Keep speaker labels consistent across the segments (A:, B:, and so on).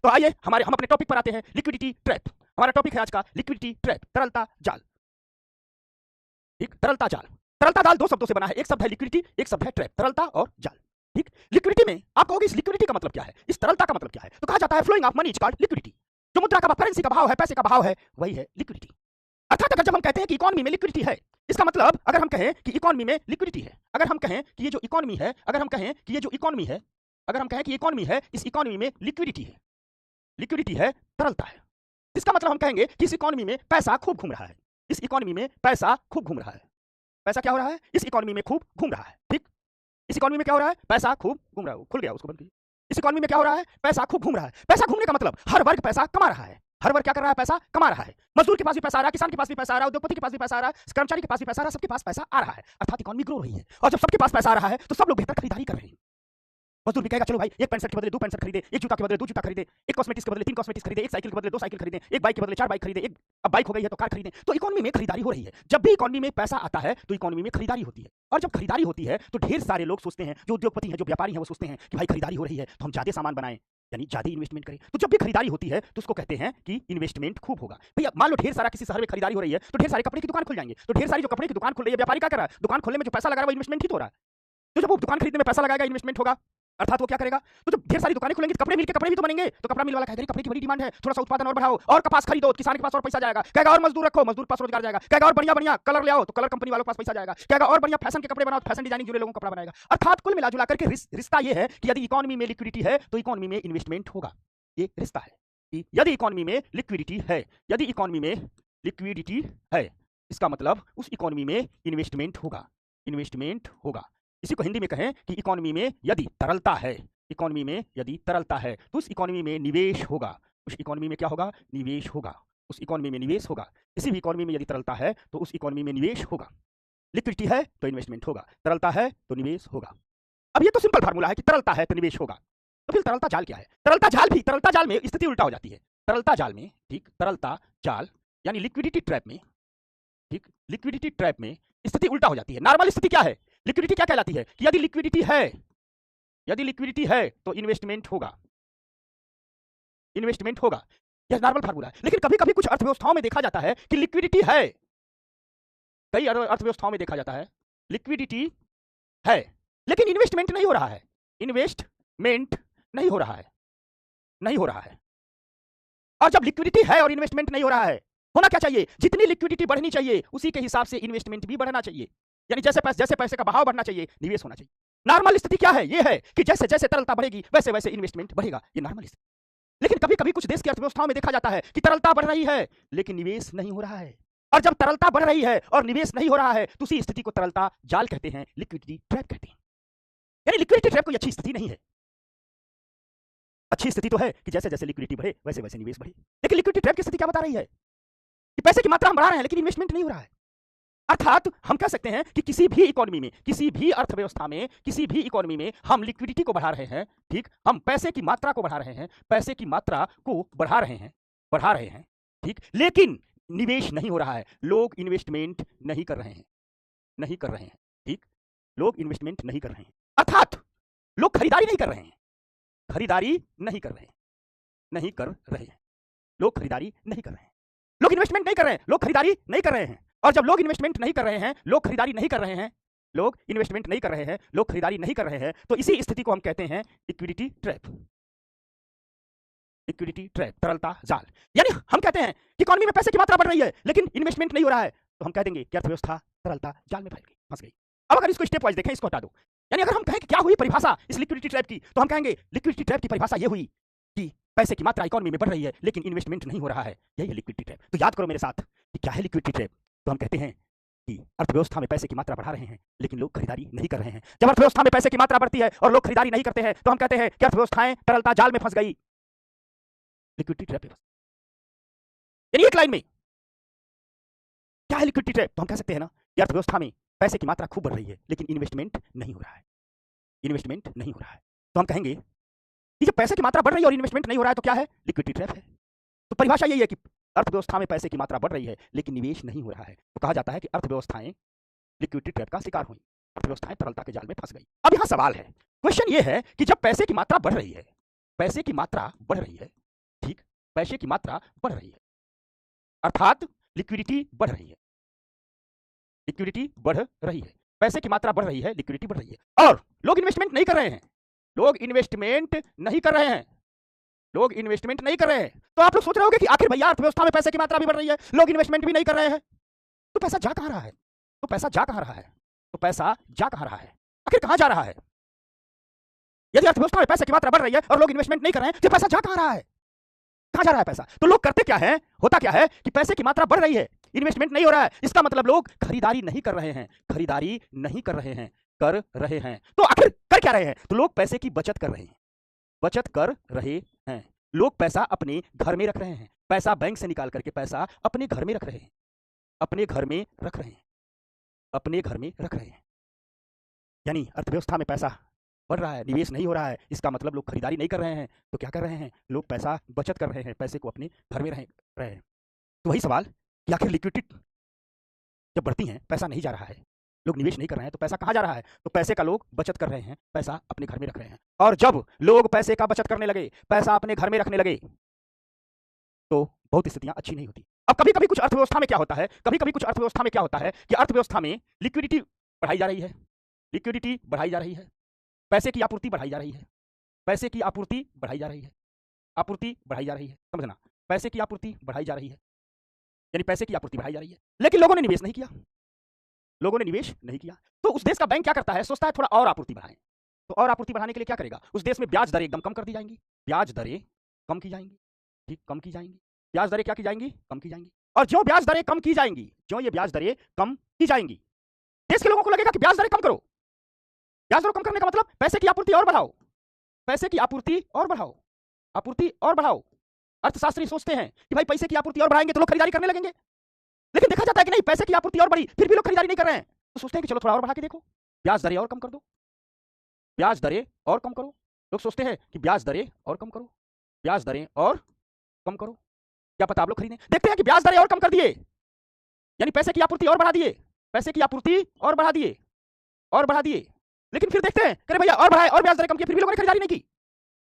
A: तो आइए हम अपने टॉपिक पर आते हैं, लिक्विडिटी ट्रैप। हमारा टॉपिक है आज का लिक्विडिटी ट्रैप, तरलता जाल। ठीक, तरलता जाल। तरलता जाल दो शब्दों से बना है, एक शब्द है लिक्विडिटी, एक शब्द है ट्रैप, तरलता और जाल। ठीक, लिक्विडिटी में आप कहोगे इस लिक्विडिटी का मतलब क्या है, इस तरलता का मतलब क्या है, तो कहा जाता है flowing of money is called liquidity. जो मुद्रा का करेंसी का भाव है, पैसे का भाव है, वही है लिक्विडिटी। अर्थात अगर जब हम कहते हैं कि इकोनॉमी में लिक्विडिटी है, इसका मतलब अगर हम कहें कि इकोनॉमी में लिक्विडिटी है, अगर हम कहें कि ये जो इकोनॉमी है, अगर हम कहें कि ये जो इकोनॉमी है, अगर हम कहें कि इकोनॉमी है, इस इकोनॉमी में लिक्विडिटी है, लिक्विडिटी है, तरलता है, इसका मतलब हम कहेंगे कि इस इकोनॉमी में पैसा खूब घूम रहा है, इस इकोनॉमी में पैसा खूब घूम रहा है। पैसा क्या हो रहा है, इस इकोनॉमी में खूब घूम रहा है। ठीक, इस इकोनॉमी में क्या हो रहा है, पैसा खूब घूम रहा है, खुल गया उसको बंद कीजिए। इस इकोनॉमी में क्या हो रहा है, पैसा खूब घूम रहा है। पैसा घूमने का मतलब हर वर्ग पैसा कमा रहा है, हर वर्ग क्या कर रहा है, पैसा कमा रहा है। मजदूर के पास भी पैसा आ रहा है, किसान के पास भी पैसा आ रहा है, उद्योगपति के पास भी पैसा आ रहा है, कर्मचारी के पास भी पैसा आ रहा है, सबके पास पैसा आ रहा है, अर्थात इकोनॉमी ग्रो रही है। और जब सबके पास पैसा आ रहा है तो सब लोग बेहतर खरीदारी कर रहे हैं। मजदूर भी कहेगा चलो भाई एक पैंट शर्ट के बदले दो पैंट शर्ट खरीदे, एक जूता के बदले दो जूता खरीदे, एक कॉस्मेटिक्स के बदले तीन कॉस्मेटिक्स खरीदे, एक साइकिल के बदले दो साइकिल खरीदे, एक बाइक के बदले चार बाइक खरीदे, एक अब बाइक हो गई है तो कार खरीदे। तो इकोनॉमी में खरीदारी हो रही है। जब भी इकोनॉमी में पैसा आता है तो इकोनॉमी में खरीदारी होती है, और जब खरीदारी होती है तो ढेर सारे लोग सोचते हैं, जो उद्योगपति हैं, जो व्यापारी हैं, वो सोचते हैं कि भाई खरीदारी हो रही है तो हम ज्यादा सामान बनाएं, यानी ज्यादा इन्वेस्टमेंट करें। तो जब भी खरीदारी होती है तो उसको कहते हैं कि इन्वेस्टमेंट खूब होगा। भैया मान लो ढेर सारा किसी शहर में खरीदारी हो रही है तो ढेर सारे कपड़े की दुकान खुल जाएंगे, तो ढेर सारी जो कपड़े की दुकान खुल रही है, व्यापारी क्या कर रहा है, दुकान खोलने में जो पैसा लगा रहा है वो इन्वेस्टमेंट ही तो हो रहा है। तो जब वो दुकान खरीदने में पैसा लगाएगा, इन्वेस्टमेंट होगा, अर्थात वो क्या करेगा, तो जब ढेर सारी दुकानें खुलेंगी तो कपड़े मिल के कपड़े भी तो बनेंगे। तो कपड़ा मिल वाला कहेगा कपड़े की बड़ी डिमांड है, थोड़ा सा उत्पादन और बढ़ाओ, और कपास खरीदो, किसान के पास और पैसा जाएगा, कहेगा और मजदूर रखो, मजदूर के पास रोजगार जाएगा, कहेगा और बढ़िया बढ़िया कलर ले आओ, तो कलर कंपनी वालों के पास पैसा जाएगा, कहेगा और बढ़िया फैशन के कपड़े बनाओ, फैशन डिजाइनिंग जुड़े लोगों को कपड़ा बनाएगा। अर्थात कुल मिला जुला करके रिश्ता ये है कि यदि इकोनॉमी में लिक्विडिटी है तो इकोनॉमी में इन्वेस्टमेंट होगा। ये रिश्ता है कि यदि इकोनॉमी में लिक्विडिटी है, यदि इकोनॉमी में लिक्विडिटी है, इसका मतलब उस इकोनॉमी में इन्वेस्टमेंट होगा, इन्वेस्टमेंट होगा। इसी को हिंदी में कहें कि इकोनॉमी में यदि तरलता है, इकोनॉमी में यदि तरलता है तो उस इकोनॉमी में निवेश होगा, उस इकोनॉमी में क्या होगा, निवेश होगा, उस इकोनॉमी में निवेश होगा। किसी भी इकोनॉमी में यदि तरलता है तो उस इकोनॉमी में निवेश होगा। लिक्विडिटी है तो इन्वेस्टमेंट होगा, तरलता है तो निवेश होगा। अब ये तो सिंपल फार्मूला है कि तरलता है तो निवेश होगा। तो फिर तरलता जाल क्या है, तरलता जाल भी, तरलता जाल में स्थिति उल्टा हो जाती है। तरलता जाल में, ठीक, तरलता जाल यानी लिक्विडिटी ट्रैप में, ठीक, लिक्विडिटी ट्रैप में स्थिति उल्टा हो जाती है। नॉर्मल स्थिति क्या है, लिक्विडिटी क्या कहलाती है कि यदि लिक्विडिटी है, यदि लिक्विडिटी है तो इन्वेस्टमेंट होगा, इन्वेस्टमेंट होगा, यह नॉर्मल फार्मूला है। लेकिन कभी कभी कुछ अर्थव्यवस्थाओं में देखा जाता है कि लिक्विडिटी है, कई अर्थव्यवस्थाओं में देखा जाता है लिक्विडिटी है लेकिन इन्वेस्टमेंट नहीं हो रहा है, इन्वेस्टमेंट नहीं हो रहा है, नहीं हो रहा है। और जब लिक्विडिटी है और इन्वेस्टमेंट नहीं हो रहा है, होना क्या चाहिए, जितनी लिक्विडिटी बढ़नी चाहिए उसी के हिसाब से इन्वेस्टमेंट भी बढ़ना चाहिए, यानी जैसे पैसे का बहाव बढ़ना चाहिए, निवेश होना चाहिए। नॉर्मल स्थिति क्या है, ये है कि जैसे जैसे तरलता बढ़ेगी वैसे वैसे इन्वेस्टमेंट बढ़ेगा, ये नॉर्मल स्थिति। लेकिन कभी कभी कुछ देश की अर्थव्यवस्थाओं में देखा जाता है कि तरलता बढ़ रही है लेकिन निवेश नहीं हो रहा है, और जब तरलता बढ़ रही है और निवेश नहीं हो रहा है तो उसी स्थिति को तरलता जाल कहते हैं, लिक्विडिटी ट्रैप कहते हैं। यानी लिक्विडिटी ट्रैप कोई अच्छी स्थिति नहीं है। अच्छी स्थिति तो है कि जैसे जैसे लिक्विडिटी बढ़े वैसे वैसे निवेश बढ़े, लेकिन लिक्विडिटी ट्रैप की स्थिति क्या बता रही है कि पैसे की मात्रा हम बढ़ा रहे हैं लेकिन इन्वेस्टमेंट नहीं हो रहा है। अर्थात हम कह सकते हैं कि किसी भी इकोनॉमी में, किसी भी अर्थव्यवस्था में, किसी भी इकोनॉमी में हम लिक्विडिटी को बढ़ा रहे हैं, ठीक, हम पैसे की मात्रा को बढ़ा रहे हैं, पैसे की मात्रा को बढ़ा रहे हैं, ठीक, लेकिन निवेश नहीं हो रहा है, लोग इन्वेस्टमेंट नहीं कर रहे हैं, नहीं कर रहे हैं, ठीक, लोग इन्वेस्टमेंट नहीं कर रहे हैं, अर्थात लोग खरीदारी नहीं कर रहे हैं, खरीदारी नहीं कर रहे हैं, नहीं कर रहे हैं, लोग खरीदारी नहीं कर रहे हैं, लोग इन्वेस्टमेंट नहीं कर रहे हैं, लोग खरीदारी नहीं कर रहे हैं। और जब लोग इन्वेस्टमेंट नहीं कर रहे हैं, लोग खरीदारी नहीं कर रहे हैं, लोग इन्वेस्टमेंट नहीं कर रहे हैं, लोग खरीदारी नहीं कर रहे हैं, तो इसी स्थिति को हम कहते हैं लिक्विडिटी ट्रैप, लिक्विडिटी ट्रैप, तरलता जाल। यानी हम कहते हैं कि इकोनॉमी में पैसे की मात्रा बढ़ रही है लेकिन इन्वेस्टमेंट नहीं हो रहा है, तो हम कह देंगे कि अर्थव्यवस्था तरलता जाल में फंस गई। अब अगर इसको स्टेप वाइज देखें, इसको हटा दो, यानी अगर हम कहें कि क्या हुई परिभाषा इस लिक्विडिटी ट्रैप की, तो हम कहेंगे लिक्विडिटी ट्रैप की परिभाषा यह हुई कि पैसे की मात्रा इकोनॉमी में बढ़ रही है लेकिन इन्वेस्टमेंट नहीं हो रहा है, यही है लिक्विडिटी ट्रैप। तो याद करो मेरे साथ कि क्या है लिक्विडिटी ट्रैप। तो हम कहते हैं कि अर्थव्यवस्था में पैसे की मात्रा बढ़ा रहे हैं लेकिन लोग खरीदारी नहीं कर रहे हैं। जब अर्थव्यवस्था में पैसे की मात्रा बढ़ती है और लोग खरीदारी नहीं करते हैं तो हम कहते हैं कि अर्थव्यवस्थाएं तरलता जाल में फंस गई, लिक्विडिटी ट्रैप में फंस। यानी एक लाइन में क्या है लिक्विडिटी ट्रैप, तो हम कह सकते हैं ना कि अर्थव्यवस्था में पैसे की मात्रा खूब बढ़ रही है लेकिन इन्वेस्टमेंट नहीं हो रहा है, इन्वेस्टमेंट नहीं हो रहा है। तो हम कहेंगे कि जब पैसे की मात्रा बढ़ रही है और इन्वेस्टमेंट नहीं हो रहा है तो क्या है, लिक्विडिटी ट्रैप है। तो परिभाषा यही है कि अर्थव्यवस्था में पैसे की मात्रा बढ़ रही है लेकिन निवेश नहीं हो रहा है, तो कहा जाता है कि अर्थव्यवस्थाएं लिक्विडिटी ट्रैप का शिकार हुई, अर्थव्यवस्थाएं तरलता के जाल में फंस गई। अब यहां सवाल है, क्वेश्चन ये है कि जब पैसे की मात्रा बढ़ रही है, पैसे की मात्रा बढ़ रही है, ठीक, पैसे की मात्रा बढ़ रही है, अर्थात लिक्विडिटी बढ़ रही है, लिक्विडिटी बढ़ रही है, पैसे की मात्रा बढ़ रही है, लिक्विडिटी बढ़ रही है, और लोग इन्वेस्टमेंट नहीं कर रहे हैं, लोग इन्वेस्टमेंट नहीं कर रहे हैं, लोग इन्वेस्टमेंट नहीं कर रहे हैं। तो आप लोग सोच रहे होंगे कि आखिर भैया अर्थव्यवस्था में पैसे की मात्रा भी बढ़ रही है, लोग इन्वेस्टमेंट भी नहीं कर रहे हैं, तो पैसा जा कहां रहा है? तो पैसा जा कहां रहा है? तो पैसा जा कहां रहा है? आखिर कहां जा रहा है? यदि अर्थव्यवस्था में पैसे की मात्रा बढ़ रही है और लोग इन्वेस्टमेंट नहीं कर रहे हैं, तो पैसा जा कहां रहा है? कहां जा रहा है पैसा? तो लोग करते क्या है? होता क्या है कि पैसे की मात्रा बढ़ रही है, इन्वेस्टमेंट नहीं हो रहा है, इसका मतलब लोग खरीदारी नहीं कर रहे हैं, खरीदारी नहीं कर रहे हैं, कर रहे हैं। तो आखिर कर क्या रहे हैं? तो लोग पैसे की बचत कर रहे हैं, बचत कर रहे हैं, लोग पैसा अपने घर में रख रहे हैं, पैसा बैंक से निकाल करके पैसा अपने घर में रख रहे हैं, अपने घर में रख रहे हैं, अपने घर में रख रहे हैं। यानी अर्थव्यवस्था में पैसा बढ़ रहा है, निवेश नहीं हो रहा है, इसका मतलब लोग खरीदारी नहीं कर रहे हैं, तो क्या कर रहे हैं? लोग पैसा बचत कर रहे हैं, पैसे को अपने घर में रहे हैं। तो वही सवाल कि आखिर लिक्विडिटी जब बढ़ती है, पैसा नहीं जा रहा है, लोग निवेश नहीं कर रहे हैं, तो पैसा कहाँ जा रहा है? तो पैसे का लोग बचत कर रहे हैं, पैसा अपने घर में रख रहे हैं। और जब लोग पैसे का बचत करने लगे, पैसा अपने घर में रखने लगे, तो बहुत स्थितियां अच्छी नहीं होती। अब कभी कभी कुछ अर्थव्यवस्था में क्या होता है, कभी कभी कुछ अर्थव्यवस्था में क्या होता है कि अर्थव्यवस्था में लिक्विडिटी बढ़ाई जा रही है, लिक्विडिटी बढ़ाई जा रही है, पैसे की आपूर्ति बढ़ाई जा रही है, पैसे की आपूर्ति बढ़ाई जा रही है, आपूर्ति बढ़ाई जा रही है, समझना, पैसे की आपूर्ति बढ़ाई जा रही है, यानी पैसे की आपूर्ति बढ़ाई जा रही है, लेकिन लोगों ने निवेश नहीं किया, लोगों ने निवेश नहीं किया। तो उस देश का बैंक क्या करता है? सोचता है थोड़ा और आपूर्ति बढ़ाएं। तो और आपूर्ति बढ़ाने के लिए क्या करेगा? उस देश में ब्याज दरें एकदम कम कर दी जाएंगी, ब्याज दरें कम की जाएंगी, ठीक, कम की जाएंगी, ब्याज दरें क्या की जाएंगी? कम की जाएंगी। और जो ब्याज दरें कम की जाएंगी, जो ये ब्याज दरें कम की जाएंगी, देश के लोगों को लगेगा कि ब्याज दरें कम करो। ब्याज दर कम करने का मतलब पैसे की आपूर्ति और बढ़ाओ, पैसे की आपूर्ति और बढ़ाओ, आपूर्ति और बढ़ाओ। अर्थशास्त्री सोचते हैं कि भाई पैसे की आपूर्ति और बढ़ाएंगे तो लोग खरीदारी करने लगेंगे, लेकिन देखा जाता है कि नहीं, पैसे की आपूर्ति और बढ़ी फिर भी लोग खरीदारी नहीं कर रहे हैं। तो सोचते हैं कि चलो थोड़ा और बढ़ा के देखो, ब्याज दरें और कम कर दो, ब्याज दरें और कम करो। लोग सोचते हैं कि ब्याज दरें और कम करो, ब्याज दरें और कम करो, क्या पता आप लोग खरीदें। देखते हैं कि ब्याज दरें और कम कर दिए, यानी पैसे की आपूर्ति और बढ़ा दिए, पैसे की आपूर्ति और बढ़ा दिए, और बढ़ा दिए, लेकिन फिर देखते हैं कि भैया और बढ़ाए और ब्याज दरें कम किए, फिर भी लोगों ने खरीदारी नहीं की,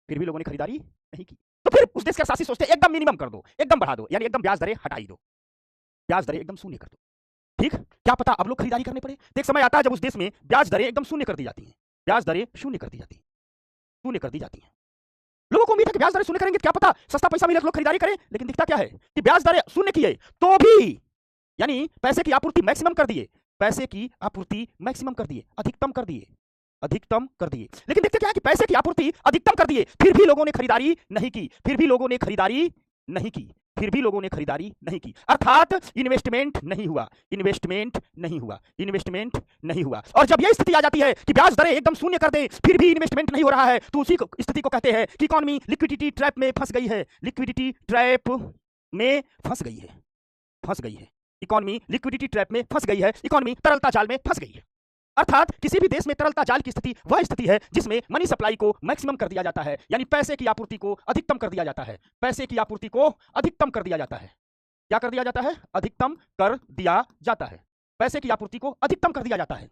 A: फिर भी लोगों ने खरीदारी नहीं की। तो फिर उस देश के शासी सोचते हैं एकदम मिनिमम कर दो, एकदम बढ़ा दो, यानी एकदम ब्याज दरें हटा ही दो, ब्याज दरें एकदम शून्य कर दो, ठीक, क्या पता अब लोग खरीदारी करने पड़े। तो एक समय आता है जब उस देश में ब्याज दरें एकदम शून्य कर दी जाती हैं, ब्याज दरें शून्य कर दी जाती हैं, शून्य कर दी जाती हैं। लोगों को उम्मीद है कि ब्याज दरें शून्य करेंगे, क्या पता सस्ता पैसा मिले, लोग खरीदारी करें, लेकिन दिखता क्या है कि ब्याज दरें शून्य किए तो भी, यानी पैसे की आपूर्ति मैक्सिमम कर दिए, पैसे की आपूर्ति मैक्सिमम कर दिए, अधिकतम कर दिए, अधिकतम कर दिए, लेकिन देखते क्या है कि पैसे की आपूर्ति अधिकतम कर दिए, फिर भी लोगों ने खरीदारी नहीं की, फिर भी लोगों ने खरीदारी नहीं की, फिर भी लोगों ने खरीदारी नहीं की, अर्थात इन्वेस्टमेंट नहीं हुआ, इन्वेस्टमेंट नहीं हुआ, इन्वेस्टमेंट नहीं हुआ। और जब यह स्थिति आ जाती है कि ब्याज दरें एकदम शून्य कर दें फिर भी इन्वेस्टमेंट नहीं हो रहा है, तो उसी स्थिति को कहते हैं कि इकोनॉमी लिक्विडिटी ट्रैप में फंस गई है, लिक्विडिटी ट्रैप में फंस गई है, फंस गई है, इकोनॉमी लिक्विडिटी ट्रैप में फंस गई है, इकोनॉमी तरलता जाल में फंस गई है। अर्थात किसी भी देश में तरलता जाल की स्थिति वह स्थिति है जिसमें मनी सप्लाई को मैक्सिमम कर दिया जाता है, यानी पैसे की आपूर्ति को अधिकतम कर दिया जाता है, पैसे की आपूर्ति को अधिकतम कर दिया जाता है। क्या कर दिया जाता है? अधिकतम कर दिया जाता है, पैसे की आपूर्ति को अधिकतम कर दिया जाता है,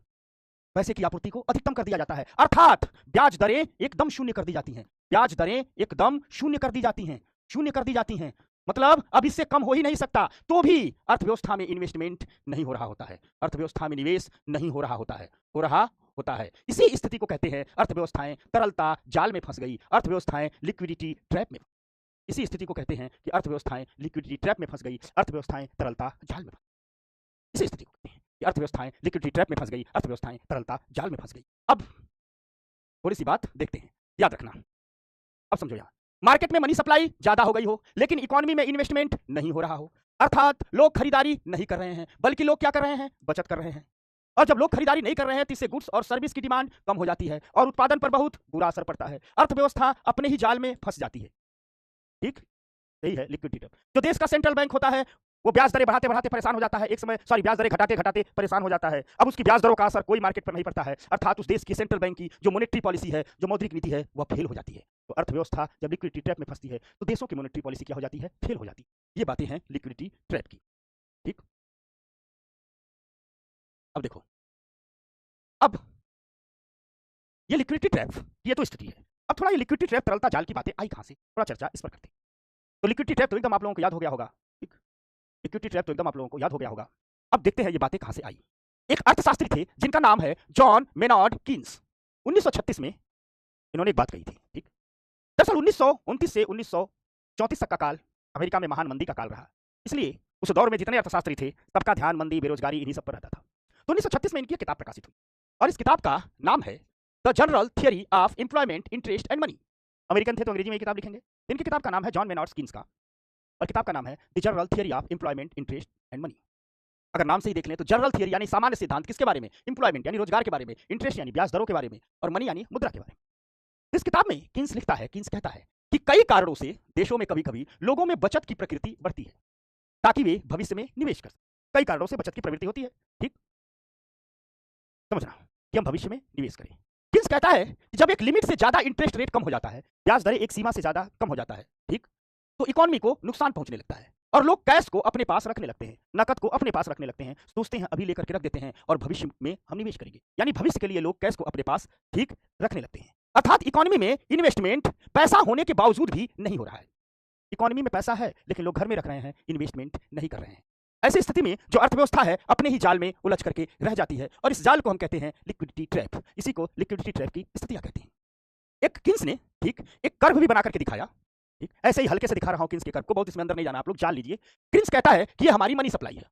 A: पैसे की आपूर्ति को अधिकतम कर दिया जाता है, अर्थात ब्याज दरें एकदम शून्य कर दी जाती हैं, ब्याज दरें एकदम शून्य कर दी जाती हैं, शून्य कर दी जाती हैं, मतलब अब इससे कम हो ही नहीं सकता, तो भी अर्थव्यवस्था में इन्वेस्टमेंट नहीं हो रहा होता है, अर्थव्यवस्था में निवेश नहीं हो रहा होता है, हो रहा होता है। इसी स्थिति को कहते हैं अर्थव्यवस्थाएं तरलता जाल में फंस गई, अर्थव्यवस्थाएं लिक्विडिटी ट्रैप में, इसी स्थिति को कहते हैं कि अर्थव्यवस्थाएं लिक्विडिटी ट्रैप में फंस गई, अर्थव्यवस्थाएं तरलता जाल में, इसी स्थिति को कहते हैं कि अर्थव्यवस्थाएं लिक्विडिटी ट्रैप में फंस गई, अर्थव्यवस्थाएं तरलता जाल में फंस गई। अब थोड़ी सी बात देखते हैं, याद रखना, अब समझो यहां, मार्केट में मनी सप्लाई ज्यादा हो गई हो लेकिन इकोनॉमी में इन्वेस्टमेंट नहीं हो रहा हो, अर्थात लोग खरीदारी नहीं कर रहे हैं, बल्कि लोग क्या कर रहे हैं? बचत कर रहे हैं। और जब लोग खरीदारी नहीं कर रहे हैं तो इससे गुड्स और सर्विस की डिमांड कम हो जाती है और उत्पादन पर बहुत बुरा असर पड़ता है, अर्थव्यवस्था अपने ही जाल में फंस जाती है, ठीक, यही है लिक्विडिटी ट्रैप। जो देश का सेंट्रल बैंक होता है वो ब्याज दरें बढ़ाते बढ़ाते परेशान हो जाता है, एक समय ब्याज दरें घटाते घटाते परेशान हो जाता है, अब उसकी ब्याज दरों का असर कोई मार्केट पर नहीं पड़ता है, अर्थात उस देश की सेंट्रल बैंक की जो मॉनेटरी पॉलिसी है, जो मौद्रिक नीति है, वह फेल हो जाती है। तो अर्थव्यवस्था जब लिक्विडिटी ट्रैप में फंसती है तो देशों की मॉनेटरी पॉलिसी क्या हो जाती है? फेल हो जाती है। ये बातें हैं लिक्विडिटी ट्रैप की, ठीक। अब देखो, अब ये लिक्विडिटी ट्रैप ये तो स्थिति है, अब अब थोड़ा ये लिक्विडिटी ट्रैप तरलता जाल की बातें आई कहां से, थोड़ा चर्चा इस पर करते हैं। तो लिक्विडिटी ट्रैप तो एकदम आप लोगों को याद हो गया होगा, ठीक। लिक्विडिटी ट्रैप तो एकदम आप लोगों को याद हो गया होगा। अब देखते हैं ये बातें कहां से आई। एक अर्थशास्त्री थे जिनका नाम है जॉन मेनार्ड कीन्स। 1936 में इन्होंने एक बात कही थी, ठीक। दरअसल 1929 से 1934 तक का काल अमेरिका में महान मंदी का काल रहा, इसलिए उस दौर में जितने अर्थशास्त्री थे सबका ध्यान मंदी, बेरोजगारी, इन्हीं सब पर रहता था। तो 1936 में इनकी किताब प्रकाशित हुई और इस किताब का नाम है the general theory of employment, interest and money. American थे तो अंग्रेजी में किताब लिखेंगे। इनकी किताब का नाम है जॉन मेनार्ड कीन्स का और किताब का नाम है the general theory of employment, interest and money. अगर नाम से ही देख लें तो जनरल थियरी यानी सामान्य सिद्धांत किसके बारे में, एम्प्लॉयमेंट यानी रोजगार के बारे में, इंटरेस्ट यानी ब्याज दरों के बारे में, और मनी यानी मुद्रा के बारे में। इस किताब में कीन्स लिखता है, कीन्स कहता है कि कई कारणों से देशों में कभी कभी लोगों में बचत की प्रकृति बढ़ती है ताकि वे भविष्य में निवेश कर सकें। कई कारणों से बचत की प्रवृत्ति होती है, ठीक, समझना, कि हम भविष्य में निवेश करें। कीन्स कहता है कि जब एक लिमिट से ज्यादा इंटरेस्ट रेट कम हो जाता है, ब्याज दरें एक सीमा से ज्यादा कम हो जाता है, ठीक, तो इकोनॉमी को नुकसान पहुंचने लगता है और लोग कैश को अपने पास रखने लगते हैं, नकद को अपने पास रखने लगते हैं, सोचते हैं अभी लेकर के रख देते हैं और भविष्य में हम निवेश करेंगे, यानी भविष्य के लिए लोग कैश को अपने पास, ठीक, रखने लगते हैं। अर्थात इकोनॉमी में इन्वेस्टमेंट पैसा होने के बावजूद भी नहीं हो रहा है। इकोनॉमी में पैसा है लेकिन लोग घर में रख रहे हैं, इन्वेस्टमेंट नहीं कर रहे हैं। ऐसी स्थिति में जो अर्थव्यवस्था है अपने ही जाल में उलझ करके रह जाती है और इस जाल को हम कहते हैं लिक्विडिटी ट्रैप। इसी को लिक्विडिटी ट्रैप की स्थितियां कहते हैं। एक कीन्स ने, ठीक, एक कर्व भी बना करके दिखाया, ठीक, ऐसे ही हल्के से दिखा रहा हूं कीन्स के कर्व को, बहुत इसमें अंदर नहीं जाना, आप लोग जान लीजिए। कीन्स कहता है कि ये हमारी मनी सप्लाई है,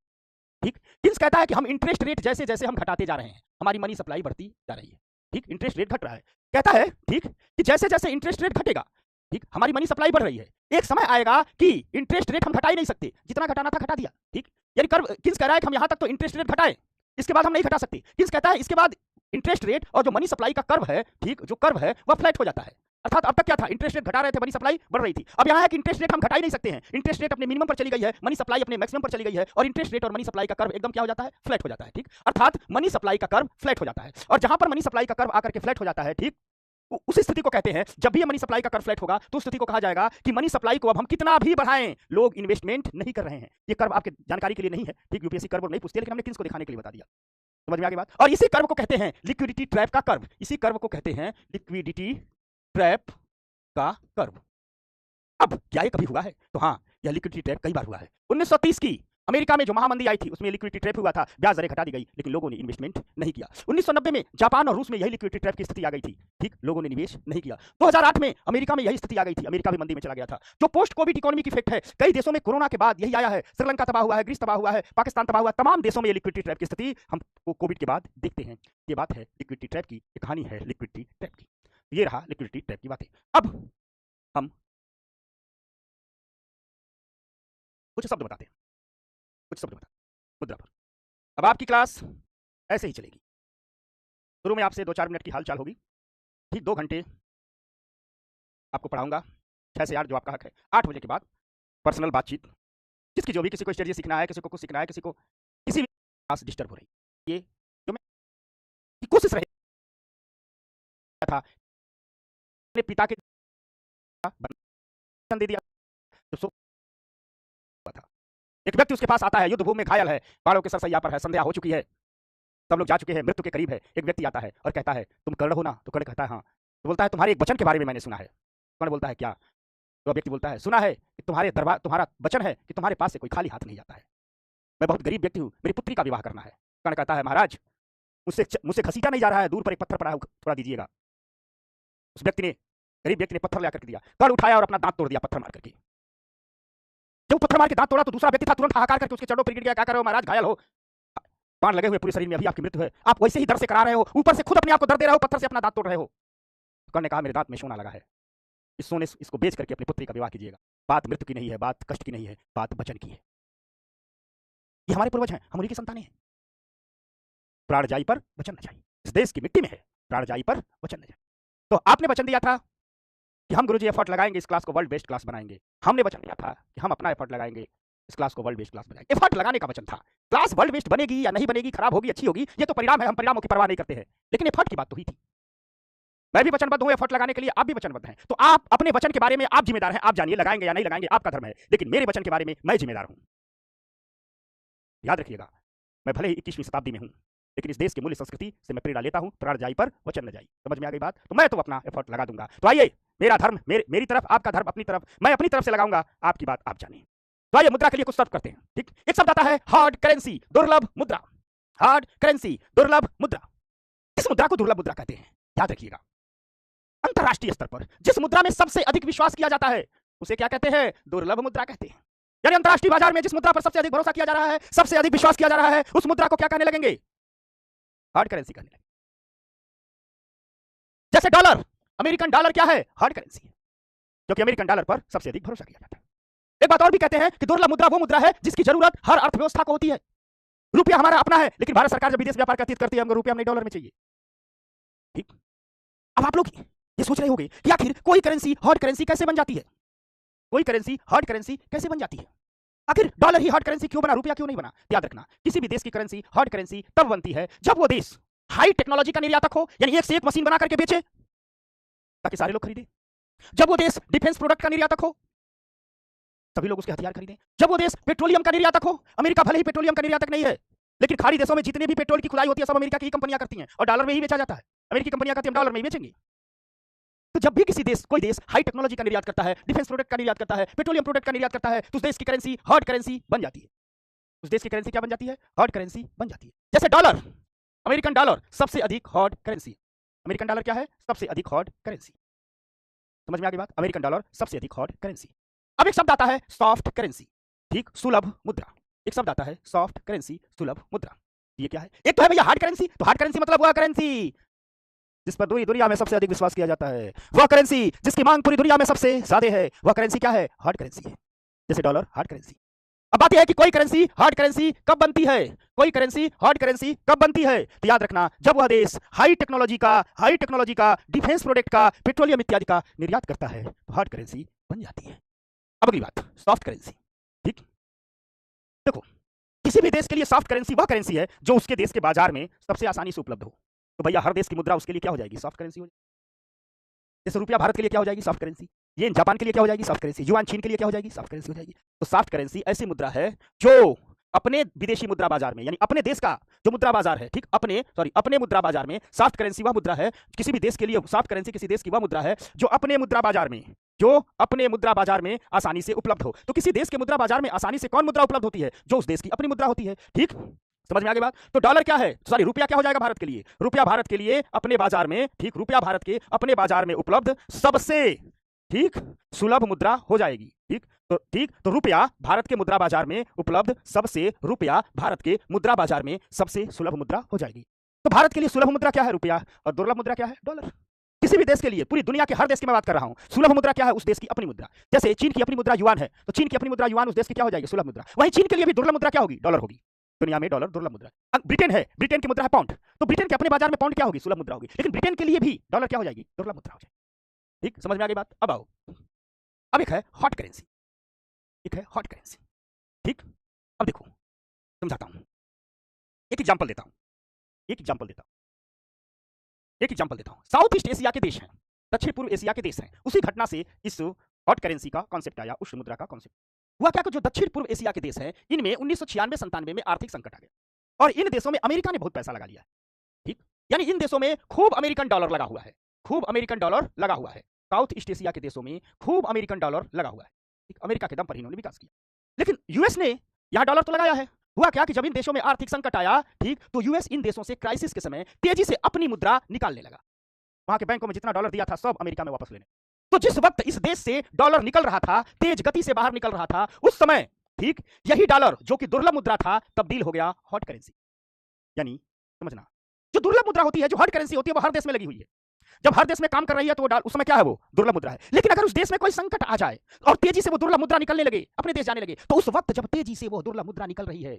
A: ठीक। कीन्स कहता है कि हम इंटरेस्ट रेट जैसे जैसे हम घटाते जा रहे हैं हमारी मनी सप्लाई बढ़ती जा रही है, ठीक, इंटरेस्ट रेट घट रहा है। कहता है, ठीक, कि जैसे जैसे इंटरेस्ट रेट घटेगा, ठीक, हमारी मनी सप्लाई बढ़ रही है, एक समय आएगा कि इंटरेस्ट रेट हम घटा ही नहीं सकते, जितना घटाना था घटा दिया, ठीक। यानी कर्व कीन्स कह रहा है कि हम यहां तक तो इंटरेस्ट रेट घटाएं, इसके बाद हम नहीं घटा सकते। कीन्स कहता है इसके बाद इंटरेस्ट रेट और जो मनी सप्लाई का कर्व है, ठीक, जो कर्व है वह फ्लैट हो जाता है। अर्थात अब तक क्या था, इंटरेस्ट रेट घटा रहे थे, मनी सप्लाई बढ़ रही थी। अब यहां है कि इंटरेस्ट रेट हम घटा ही नहीं सकते हैं, इंटरेस्ट रेट अपने मिनिमम पर चली गई है, मनी सप्लाई अपने मैक्सिमम पर चली गई है और इंटरेस्ट रेट और मनी सप्लाई का कर्व एकदम क्या हो जाता है, फ्लैट हो जाता है, ठीक। अर्थात मनी सप्लाई का कर्व फ्लैट हो जाता है और जहां पर मनी सप्लाई का कर्व आकर के फ्लैट हो जाता है, ठीक, उसी स्थिति को कहते हैं, जब भी ये मनी सप्लाई का कर्व फ्लैट होगा तो उस स्थिति को कहा जाएगा कि मनी सप्लाई को अब हम कितना भी बढ़ाएं, लोग इन्वेस्टमेंट नहीं कर रहे हैं। ये कर्व आपके जानकारी के लिए नहीं है, ठीक, यूपीएससी कर्व नहीं पूछती है, लेकिन हमने कीन्स को दिखाने के लिए बता दिया। समझ में आ गई बात। और इसी कर्व को कहते हैं लिक्विडिटी ट्रैप का कर्व, इसी कर्व को कहते हैं लिक्विडिटी ट्रैप का कर्व। अब क्या ये कभी हुआ है? तो हाँ, यह लिक्विडिटी ट्रैप कई बार हुआ है। 1930 की अमेरिका में जो महामंदी आई थी उसमें लिक्विडिटी ट्रैप हुआ था, ब्याज दरें घटा दी गई लेकिन लोगों ने इन्वेस्टमेंट नहीं किया। 1990 में जापान और रूस में यही लिक्विडिटी ट्रैप की स्थिति आ गई थी, ठीक, लोगों ने निवेश नहीं किया। 2008 में अमेरिका में यही स्थिति आ गई थी, अमेरिका भी मंदी में चला गया था। जो पोस्ट कोविड इकोनॉमिक इफेक्ट है, कई देशों में कोरोना के बाद यही आया है। श्रीलंका तबाह हुआ है, ग्रीस तबाह हुआ है, पाकिस्तान तबाह हुआ है, तमाम देशों में ये लिक्विडिटी ट्रैप की स्थिति हमको कोविड के बाद देखते हैं। ये बात है लिक्विडिटी ट्रैप की, ये कहानी है लिक्विडिटी ट्रैप की। ये रहा लिक्विडिटी ट्रैप की बातें। अब हम कुछ शब्द बताते हैं, कुछ शब्द बताते हैं मुद्रा पर। अब आपकी क्लास ऐसे ही चलेगी, शुरू में आपसे 2-4 मिनट की हालचाल होगी, ठीक, 2 घंटे आपको पढ़ाऊंगा 6 से 8 जो आपका हक है। 8 बजे के बाद पर्सनल बातचीत, जिसकी जो भी, किसी को स्टडी सीखना है, किसी को कुछ सीखना है, किसी को किसी भी क्लास डिस्टर्ब हो रही, ये जो मैं कोशिश रही था अपने पिता के दे दिया तो सो था। एक व्यक्ति उसके पास आता है, युद्ध भूमि में घायल है, बाड़ों के सरसैया पर है, संध्या हो चुकी है, सब लोग जा चुके हैं, मृत्यु के करीब है। एक व्यक्ति आता है और कहता है तुम कर्ण हो ना? तो कर्ण कहता है हाँ। तो बोलता है तुम्हारे एक वचन के बारे में मैंने सुना है। कर्ण बोलता है क्या? तो व्यक्ति बोलता है सुना है कि तुम्हारा वचन है कि तुम्हारे पास से कोई खाली हाथ नहीं जाता है। मैं बहुत गरीब व्यक्ति हूँ, मेरी पुत्री का विवाह करना है। कर्ण कहता है महाराज मुझसे घसीटा नहीं जा रहा है, दूर पर एक पत्थर पड़ा है, थोड़ा दीजिएगा। उस व्यक्ति ने, गरीब व्यक्ति ने पत्थर ला करके दिया। कर्ण उठाया और अपना दांत तोड़ दिया पत्थर मार करके। जब पत्थर मार के दांत तोड़ा तो दूसरा व्यक्ति था, तुरंत हाहाकार करके उसके चरणों पर गिर गया। क्या कर रहे हो महाराज, घायल हो, बाण लगे हुए पूरे शरीर में, अभी आपकी मृत्यु है, आप वैसे ही दर्द से करा रहे हो, ऊपर से खुद अपने आप को दर्द दे रहे हो, पत्थर से अपना दांत तोड़ रहे हो। कर्ण ने कहा मेरे दांत में सोना लगा है, इस सोने इसको बेच करके अपनी पुत्री का विवाह कीजिएगा। बात मृत्यु की नहीं है, बात कष्ट की नहीं है, बात वचन की है। ये हमारे पूर्वज हैं, हम उन्हीं की संतानें हैं। प्राण जाई पर वचन न जाई, इस देश की मिट्टी में है, प्राण जाई पर वचन न जाई। तो आपने वचन दिया था कि हम गुरुजी एफर्ट लगाएंगे, इस क्लास को वर्ल्ड बेस्ट क्लास बनाएंगे। हमने वचन दिया था कि हम अपना एफर्ट लगाएंगे, इस क्लास को वर्ल्ड बेस्ट क्लास बनाएंगे। एफर्ट लगाने का वचन था। क्लास वर्ल्ड बेस्ट बनेगी या नहीं बनेगी, खराब होगी अच्छी होगी, ये तो परिणाम है, हम परिणामों की परवाह नहीं करते हैं, लेकिन एफर्ट की बात तो हुई थी। मैं भी वचनबद्ध हूं एफर्ट लगाने के लिए, आप भी वचनबद्ध हैं। तो आप अपने वचन के बारे में आप जिम्मेदार हैं, आप जानिए लगाएंगे या नहीं लगाएंगे आपका धर्म है, लेकिन मेरे वचन के बारे में मैं जिम्मेदार हूं। याद रखिएगा, मैं भले ही 21वीं शताब्दी में हूं, लेकिन इस देश की मूल्य संस्कृति से मैं प्रेरणा लेता हूं, प्राण जाई पर वचन न जाई। समझ में आ गई बात? तो मैं तो अपना एफर्ट लगा दूंगा। तो आइए, मेरा धर्म मेरी तरफ, आपका धर्म अपनी तरफ, मैं अपनी तरफ से लगाऊंगा, आपकी बात आप जानिए। तो आइए मुद्रा के लिए कुछ शब्द करते हैं। ठीक, एक शब्द आता है हार्ड करेंसी, दुर्लभ मुद्रा। हार्ड करेंसी, दुर्लभ मुद्रा। इस मुद्रा को दुर्लभ मुद्रा कहते हैं। याद रखिएगा, अंतरराष्ट्रीय स्तर पर जिस मुद्रा में सबसे अधिक विश्वास किया जाता है उसे क्या कहते हैं? दुर्लभ मुद्रा कहते हैं। यानी अंतरराष्ट्रीय बाजार में जिस मुद्रा पर सबसे अधिक भरोसा किया जा रहा है, सबसे अधिक विश्वास किया जा रहा है, उस मुद्रा को क्या कहने लगेंगे? हार्ड करेंसी कहने लगेंगे। जैसे डॉलर, अमेरिकन डॉलर क्या है? हार्ड करेंसी है, क्योंकि अमेरिकन डॉलर पर सबसे अधिक भरोसा किया जाता है। एक बात और भी कहते हैं कि दुर्लभ मुद्रा वो मुद्रा है जिसकी जरूरत हर अर्थव्यवस्था को होती है। रुपया हमारा अपना है, लेकिन भारत सरकार जब विदेश व्यापार करती है, हमको रुपया अपने डॉलर में चाहिए। ठीक, अब आप लोग ये सोच रहे होंगे कि आखिर कोई करेंसी हार्ड करेंसी कैसे बन जाती है? कोई करेंसी हार्ड करेंसी कैसे बन जाती है? आखिर डॉलर ही हार्ड करेंसी क्यों बना, रुपया क्यों नहीं बना? याद रखना, किसी भी देश की करेंसी हार्ड करेंसी तब बनती है जब वो देश हाई टेक्नोलॉजी का निर्यातक हो, यानी एक से एक मशीन बना करके बेचे ताकि सारे लोग खरीदे। जब वो देश डिफेंस प्रोडक्ट का निर्यातक हो, सभी लोग उसके हथियार खरीदें। जब वो देश पेट्रोलियम का निर्यातक हो, अमेरिका भले ही पेट्रोलियम का निर्यातक नहीं है, लेकिन खाड़ी देशों में जितने भी पेट्रोल की खुदाई होती है सब अमेरिका की कंपनियां करती हैं और डॉलर में ही बेचा जाता है। अमेरिकी कंपनियां करती हैं, डॉलर में ही बेचेंगी। तो जब भी किसी देश, कोई देश हाई टेक्नोलॉजी का निर्यात करता है, डिफेंस प्रोडक्ट का निर्यात करता है, पेट्रोलियम प्रोडक्ट का निर्यात करता है, तो उस देश की करेंसी हार्ड करेंसी बन जाती है। उस देश की करेंसी क्या बन जाती है? हार्ड करेंसी बन जाती है। जैसे डॉलर, अमेरिकन डॉलर सबसे अधिक हार्ड करेंसी। अमेरिकन डॉलर क्या है? सबसे अधिक हार्ड करेंसी। समझ में आ गई बात? अमेरिकन डॉलर सबसे अधिक हार्ड करेंसी। अब एक शब्द आता है सॉफ्ट करेंसी। ठीक, सुलभ मुद्रा। एक शब्द आता है सॉफ्ट करेंसी, सुलभ मुद्रा। ये क्या है? एक तो है भैया हार्ड करेंसी, तो हार्ड करेंसी मतलब वह करेंसी जिस पर पूरी दुनिया में सबसे अधिक विश्वास किया जाता है, वह करेंसी जिसकी मांग पूरी दुनिया में सबसे ज्यादा है, वह करेंसी क्या है? हार्ड करेंसी है। जैसे डॉलर हार्ड करेंसी। अब बात यह है कि कोई करेंसी हार्ड करेंसी कब बनती है? कोई करेंसी हार्ड करेंसी कब बनती है? तो याद रखना, जब वह देश हाई टेक्नोलॉजी का डिफेंस प्रोडक्ट का, पेट्रोलियम इत्यादि का निर्यात करता है, तो हार्ड करेंसी बन जाती है। अब अगली बात, सॉफ्ट करेंसी। ठीक, देखो, किसी भी देश के लिए सॉफ्ट करेंसी वह करेंसी है जो उसके देश के बाजार में सबसे आसानी से उपलब्ध हो। तो भैया हर देश की मुद्रा उसके लिए क्या हो जाएगी? सॉफ्ट करेंसी हो जाएगी। जैसे रुपया भारत के लिए क्या हो जाएगी? Soft currency. येन जापान के लिए क्या हो जाएगी? Soft currency. युआन चीन के लिए क्या हो जाएगी? सॉफ्ट करेंसी हो जाएगी। तो सॉफ्ट करेंसी ऐसी मुद्रा है जो अपने विदेशी मुद्रा बाजार में, यानी अपने देश का जो मुद्रा बाजार है, ठीक, अपने मुद्रा बाजार में सॉफ्ट करेंसी वह मुद्रा है, किसी भी देश के लिए सॉफ्ट करेंसी किसी देश की वह मुद्रा है जो अपने मुद्रा बाजार में आसानी से उपलब्ध हो। तो किसी देश के मुद्रा बाजार में आसानी से कौन मुद्रा उपलब्ध होती है? जो उस देश की अपनी मुद्रा होती है। ठीक, समझ में आ गई बात? तो डॉलर क्या है? सॉरी, रुपया क्या हो जाएगा भारत के लिए? रुपया भारत के लिए अपने बाजार में, ठीक, रुपया भारत के अपने बाजार में उपलब्ध सबसे, ठीक, सुलभ मुद्रा हो जाएगी। ठीक, तो रुपया भारत के मुद्रा बाजार में उपलब्ध सबसे सुलभ मुद्रा हो जाएगी। तो भारत के लिए सुलभ मुद्रा क्या है? रुपया। और दुर्लभ मुद्रा क्या है? डॉलर। किसी भी देश के लिए, पूरी दुनिया के हर देश की मैं बात कर रहा हूं, सुलभ मुद्रा क्या है? उस देश की अपनी मुद्रा। जैसे चीन की अपनी मुद्रा युआन है, तो चीन की अपनी मुद्रा युआन उस देश की क्या हो जाएगी? सुलभ मुद्रा। वहीं चीन के लिए भी दुर्लभ मुद्रा क्या होगी? डॉलर होगी। दुनिया में डॉलर दुर्लभ मुद्रा। ब्रिटेन है, ब्रिटेन की मुद्रा है पाउंड, तो ब्रिटेन के अपने बाजार में पाउंड क्या होगी? सुलभ मुद्रा होगी। लेकिन ब्रिटेन के लिए भी डॉलर क्या हो जाएगी? दुर्लभ मुद्रा हो जाएगी। ठीक, समझ में आ गई बात? अब आओ, अब एक है हॉट करेंसी। एक है हॉट करेंसी। ठीक, अब देखो समझाता हूं, एक एग्जांपल देता हूं। साउथ ईस्ट एशिया के देश हैं, दक्षिण पूर्व एशिया के देश हैं, उसी घटना से इस हॉट करेंसी का कॉन्सेप्ट आया, उस मुद्रा का कॉन्सेप्ट हुआ। क्या, जो दक्षिण पूर्व एशिया के देश हैं, इनमें 1996-97 में आर्थिक संकट आ गया और इन देशों में अमेरिका ने बहुत पैसा लगा लिया। ठीक, यानी इन देशों में खूब अमेरिकन डॉलर लगा हुआ है। साउथ ईस्ट एशिया के देशों में खूब अमेरिकन डॉलर लगा हुआ है। ठीक, अमेरिका के दम पर इन्होंने विकास किया। लेकिन यूएस ने यहां डॉलर तो लगाया है। हुआ क्या कि जब इन देशों में आर्थिक संकट आया, ठीक, तो यूएस इन देशों से क्राइसिस के समय तेजी से अपनी मुद्रा निकालने लगा। वहां के बैंकों में जितना डॉलर दिया था सब अमेरिका में वापस लेने। तो जिस वक्त इस देश से डॉलर निकल रहा था, तेज गति से बाहर निकल रहा था, उस समय, ठीक, यही डॉलर जो कि दुर्लभ मुद्रा था तब्दील हो गया हॉट करेंसी। यानी समझना, जो दुर्लभ मुद्रा होती है, जो हॉट करेंसी होती है, वो हर देश में लगी हुई है। जब हर देश में काम कर रही है तो उस समय क्या है? वो दुर्लभ मुद्रा है। लेकिन अगर उस देश में कोई संकट आ जाए और तेजी से वो दुर्लभ मुद्रा निकलने लगे, अपने देश जाने लगे, तो उस वक्त जब तेजी से वो दुर्लभ मुद्रा निकल रही है,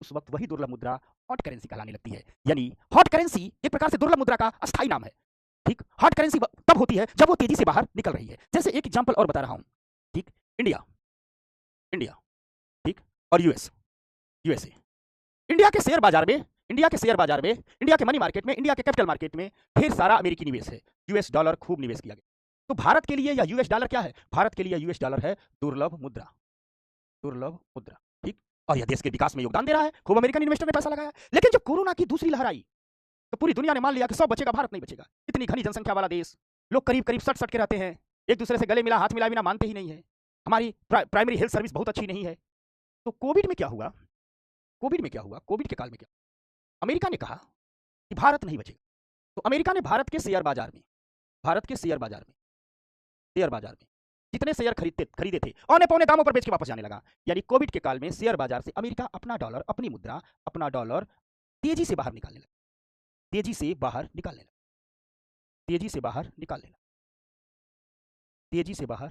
A: उस वक्त वही दुर्लभ मुद्रा हॉट करेंसी कहलाने लगती है। यानी हॉट करेंसी एक प्रकार से दुर्लभ मुद्रा का अस्थायी नाम है। ठीक, हॉट करेंसी तब होती है जब वो तेजी से बाहर निकल रही है। जैसे एक एग्जांपल और बता रहा हूं। ठीक, इंडिया, ठीक, और यूएसए। इंडिया के शेयर बाजार में, इंडिया के मनी मार्केट में, इंडिया के कैपिटल मार्केट में ढेर सारा अमेरिकी निवेश है। यूएस डॉलर खूब निवेश किया गया। तो भारत के लिए या यूएस डॉलर क्या है? भारत के लिए यूएस डॉलर है दुर्लभ मुद्रा। ठीक, और यह देश के विकास में योगदान दे रहा है, खूब अमेरिकन इन्वेस्टर ने पैसा लगाया। लेकिन जब कोरोना की दूसरी लहर आई तो पूरी दुनिया ने मान लिया कि सब बचेगा, भारत नहीं बचेगा। इतनी घनी जनसंख्या वाला देश, लोग करीब करीब सट सट के रहते हैं, एक दूसरे से गले मिला हाथ मिला बिना मानते ही नहीं है, हमारी प्राइमरी हेल्थ सर्विस बहुत अच्छी नहीं है। तो कोविड में क्या हुआ, कोविड के काल में क्या, अमेरिका ने कहा कि भारत नहीं बचेगा। तो अमेरिका ने भारत के शेयर बाजार में जितने शेयर खरीदे थे औने पौने दामों पर बेच के वापस जाने लगा। यानी कोविड के काल में शेयर बाजार से अमेरिका अपना डॉलर, अपनी मुद्रा, अपना डॉलर तेजी से बाहर निकालने लगा, तेजी से बाहर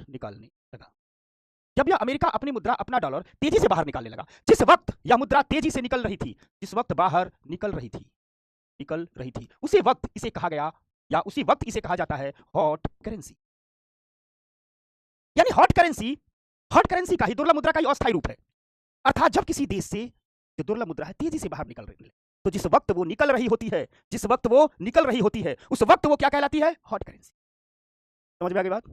A: निकालने लगा। जब यह अमेरिका अपनी मुद्रा, अपना डॉलर तेजी से बाहर निकालने लगा, जिस वक्त यह मुद्रा तेजी से निकल रही थी, जिस वक्त बाहर निकल रही थी, उसी वक्त इसे कहा गया, या उसी वक्त इसे कहा जाता है हॉट करेंसी। यानी हॉट करेंसी का ही, दुर्लभ मुद्रा का ही अस्थायी रूप है। अर्थात जब किसी देश से जो दुर्लभ मुद्रा है तेजी से बाहर निकल रही है, तो जिस वक्त वो निकल रही होती है, उस वक्त वो क्या कहलाती है, हॉट करेंसी। समझ में आ गई बात?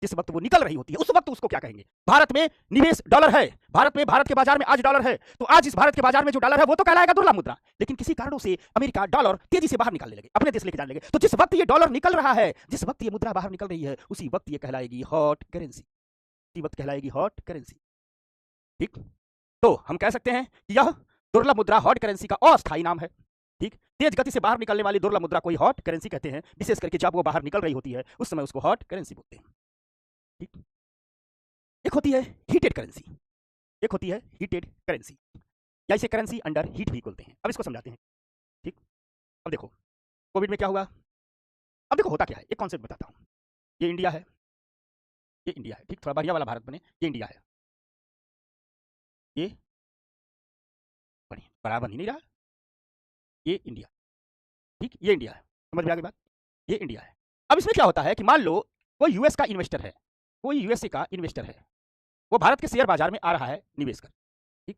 A: जिस वक्त वो निकल रही होती है उस वक्त उसको क्या कहेंगे। भारत में निवेश डॉलर है, भारत के बाजार में आज डॉलर है, तो आज इस भारत के बाजार में जो डॉलर है वो तो कहलाएगा दुर्लभ मुद्रा। लेकिन किसी कारणों से अमेरिका डॉलर तेजी से बाहर निकालने लगे, अपने देश लेके जाने लगे, तो जिस वक्त ये डॉलर निकल रहा है, जिस वक्त ये मुद्रा बाहर निकल रही है, उसी वक्त ये कहलाएगी हॉट करेंसी, ठीक। तो हम कह सकते हैं कि यह दुर्लभ मुद्रा हॉट करेंसी का अस्थायी नाम है, ठीक। तेज गति से बाहर निकलने वाली दुर्लभ मुद्रा को ही हॉट करेंसी कहते हैं, विशेष करके जब वो बाहर निकल रही होती है उस समय उसको हॉट करेंसी बोलते हैं, ठीक। एक होती है हीटेड करेंसी, या इसे करेंसी अंडर हीट भी बोलते हैं। अब इसको समझाते हैं, ठीक। अब देखो कोविड में क्या हुआ, अब देखो होता क्या है, एक कॉन्सेप्ट बताता हूं। ये इंडिया है, ठीक, थोड़ा बढ़िया वाला भारत बने, ये इंडिया है, ये बढ़िया बन ही नहीं रहा, ये इंडिया, ठीक, ये इंडिया है। समझ में आ गई बात? ये इंडिया है। अब इसमें क्या होता है कि मान लो कोई यूएस का इन्वेस्टर है, कोई यूएसए का इन्वेस्टर है, वो भारत के शेयर बाजार में आ रहा है निवेश कर, ठीक।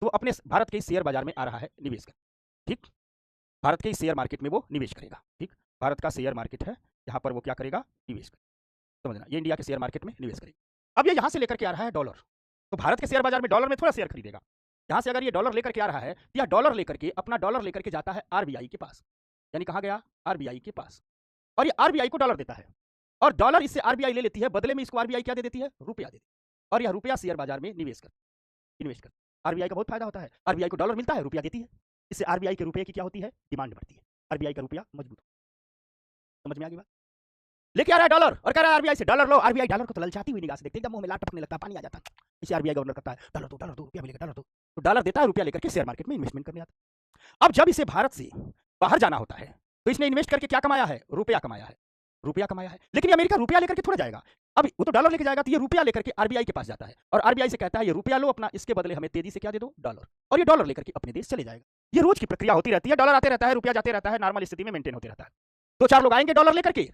A: तो अपने भारत के शेयर बाजार में आ रहा है निवेश कर, ठीक, भारत के शेयर मार्केट में वो निवेश करेगा, ठीक। भारत का शेयर मार्केट है, यहाँ पर वो क्या करेगा, निवेश करेगा। समझना, ये इंडिया के शेयर मार्केट में निवेश करेगा। अब ये यहाँ से लेकर के आ रहा है डॉलर, तो भारत के शेयर बाजार में डॉलर में थोड़ा शेयर खरीदेगा। यहाँ से अगर ये डॉलर लेकर के आ रहा है, तो यह डॉलर लेकर के, अपना डॉलर लेकर के जाता है आरबीआई के पास, यानी कहाँ गया, आरबीआई के पास, और ये आरबीआई को डॉलर देता है, और डॉलर इससे आरबीआई ले लेती है, बदले में इसको आरबीआई क्या दे देती है, रुपया दे देती है, और यह रुपया शेयर बाजार में निवेश कर। आरबीआई का बहुत फायदा होता है, आरबीआई को डॉलर मिलता है, रुपया देती है, इससे आरबीआई के रुपये की क्या होती है, डिमांड बढ़ती है, आरबीआई का रुपया मजबूत। समझ में आ गई बात? लेके आ रहा है डॉलर और कह रहा है आरबीआई से डॉलर लो, आरबीआई डॉलर को तो ललचाती हुई निगाह से देखते एकदम मुंह में लाट टपकने लगता है, पानी आ जाता है। इसे आरबीआई गवर्नर करता है, डॉलर दो, रुपया मिलेगा, डॉलर दो, तो डॉलर देता है, रुपया लेकर के शेयर मार्केट में इन्वेस्टमेंट करने आता है। अब जब इसे भारत से बाहर जाना होता है तो इसने इन्वेस्ट करके क्या कमाया है, रुपया कमाया है। लेकिन अमेरिका रुपया लेकर के थोड़ा जाएगा, अब वो तो डॉलर लेके जाएगा, तो ये रुपया लेकर के आरबीआई के पास जाता है, और आरबीआई से कहता है ये रुपया लो अपना, इसके बदले हमें तेजी से क्या दे दो, डॉलर, और ये डॉलर लेकर के अपने देश चले जाएगा। ये रोज की प्रक्रिया होती रहती है, डॉलर आते रहता है, रुपया जाते रहता है, नॉर्मल स्थिति में मेंटेन होते रहता है। 2-4 लोग आएंगे डॉलर लेकर के,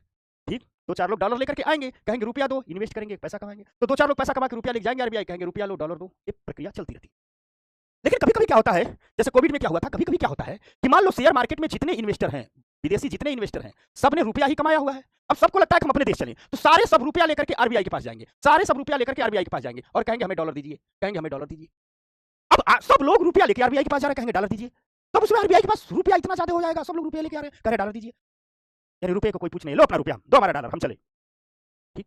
A: ठीक, 2-4 लोग डॉलर लेकर के आएंगे, कहेंगे रुपया दो, इन्वेस्ट करेंगे, पैसा कमाएंगे, तो 2-4 लोग पैसा कमा के रुपया लेके जाएंगे, आरबीआई कहेंगे रुपया लो, डॉलर दो, ये प्रक्रिया चलती रहती है। लेकिन कभी कभी क्या होता है, जैसे कोविड में क्या हुआ था, कभी कभी क्या होता है कि मान लो शेयर मार्केट में जितने इन्वेस्टर हैं, विदेशी जितने इन्वेस्टर हैं, सबने रुपया ही कमाया हुआ है। अब सबको लगता है कि हम अपने देश चलें, तो सारे सब रुपया लेकर के आरबीआई के पास जाएंगे, और कहेंगे हमें डॉलर दीजिए, अब सब लोग रुपया लेके आरबीआई के पास जा रहे हैं, कहेंगे डॉलर दीजिए, तब उसमें आरबीआई के पास रुपया इतना ज्यादा हो जाएगा, सब लोग रुपया लेके आ रहे हैं, कह रहे डॉलर दीजिए, यानी रुपये को कोई पूछ नहीं, लो अपना रुपया दो, हमारा डॉलर, हम चले, ठीक।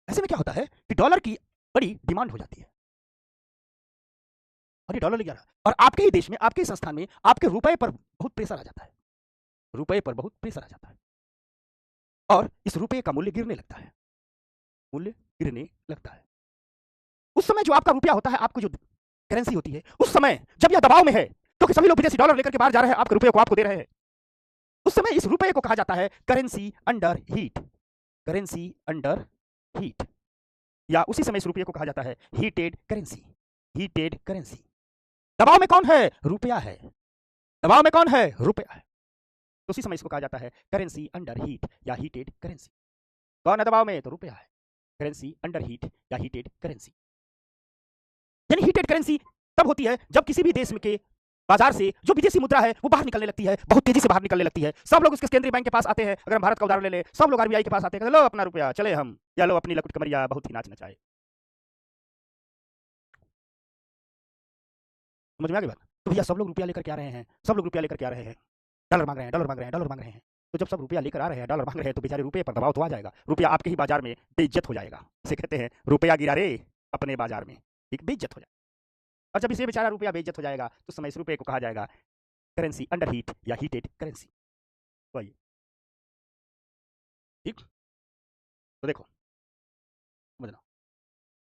A: ऐसे में क्या होता है कि डॉलर की बड़ी डिमांड हो जाती है, और ये डॉलर लेके आ रहा है, और आपके ही देश में, आपके संस्थान में आपके रुपए पर बहुत प्रेशर आ जाता है, और इस रुपए का मूल्य गिरने लगता है। उस समय जो आपका रुपया होता है, आपको जो करेंसी होती है, उस समय जब यह दबाव में है, क्योंकि सभी लोग विदेशी डॉलर लेकर के बाहर जा रहे हैं, आपके रुपये को आपको दे रहे हैं, उस समय इस रुपये को कहा जाता है करेंसी अंडर हीट, या उसी समय इस रुपये को कहा जाता है हीटेड करेंसी। दबाव में कौन है, रुपया है, तो उसी समय इसको कहा जाता है करेंसी अंडर हीट या हीटेड करेंसी। कौन है दबाव में, तो रुपया है, करेंसी अंडर हीट या हीटेड करेंसी। यानी हीटेड करेंसी तब होती है जब किसी भी देश के बाजार से जो विदेशी मुद्रा है वो बाहर निकलने लगती है, बहुत तेजी से बाहर निकलने लगती है। सब लोग उसके केंद्रीय बैंक के पास आते हैं, अगर हम भारत का उदाहरण ले लें, सब लोग आरबीआई के पास आते हैं, लो अपना रुपया, चले हम, या लो अपनी लकुट कमरिया, बहुत ही नाच नचाए। समझ में आ गई बात? तो भैया सब लोग रुपया लेकर के आ रहे हैं, सब लोग रुपया लेकर के आ रहे हैं, डॉलर मांग रहे हैं, डॉलर मांग रहे हैं, डॉलर मांग रहे हैं। तो जब सब रुपया लेकर आ रहे हैं, डॉलर मांग रहे हैं, तो बेचारे रुपये पर दबाव तो आ जाएगा, रुपया आपके ही बाजार में बेइज्जत हो जाएगा। इसे कहते हैं रुपया गिरा रे अपने बाजार में, ठीक, बेइज्जत हो जाएगा। और जब इसे बेचारा रुपया बेइज्जत हो जाएगा तो समय इस रुपये को कहा जाएगा करेंसी अंडर हीट या हीटेड करेंसी। वही, ठीक। तो देखो, समझना,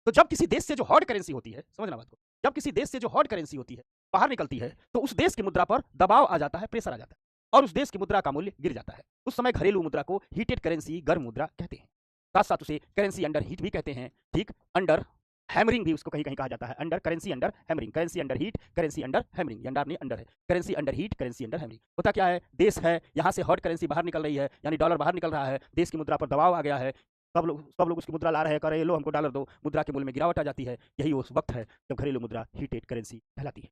A: तो जब किसी देश से जो हॉट करेंसी होती है, समझना बात को, जब किसी देश से जो हॉट करेंसी होती है बाहर निकलती है, तो उस देश की मुद्रा पर दबाव आ जाता है, प्रेशर आ जाता है, और उस देश की मुद्रा का मूल्य गिर जाता है। उस समय घरेलू मुद्रा को हीटेड करेंसी, गर्म मुद्रा कहते हैं। साथ साथ उसे करेंसी अंडर हीट भी कहते हैं, ठीक, अंडर हैमरिंग भी उसको कहीं कहीं कहा जाता है, under currency under hammering, currency under heat, currency under hammering, under नहीं अंडर है, currency under heat, currency under hammering. होता क्या है, देश है, यहाँ से हॉट करेंसी बाहर निकल रही है, यानी डॉलर बाहर निकल रहा है, देश की मुद्रा पर दबाव आ गया है, सब लोग उसकी मुद्रा ला रहे हैं, कर रहे लो हमको डॉलर दो, मुद्रा के मूल्य में गिरावट आ जाती है। यही वो वक्त है जब घरेलू मुद्रा हीटेड करेंसी कहलाती है।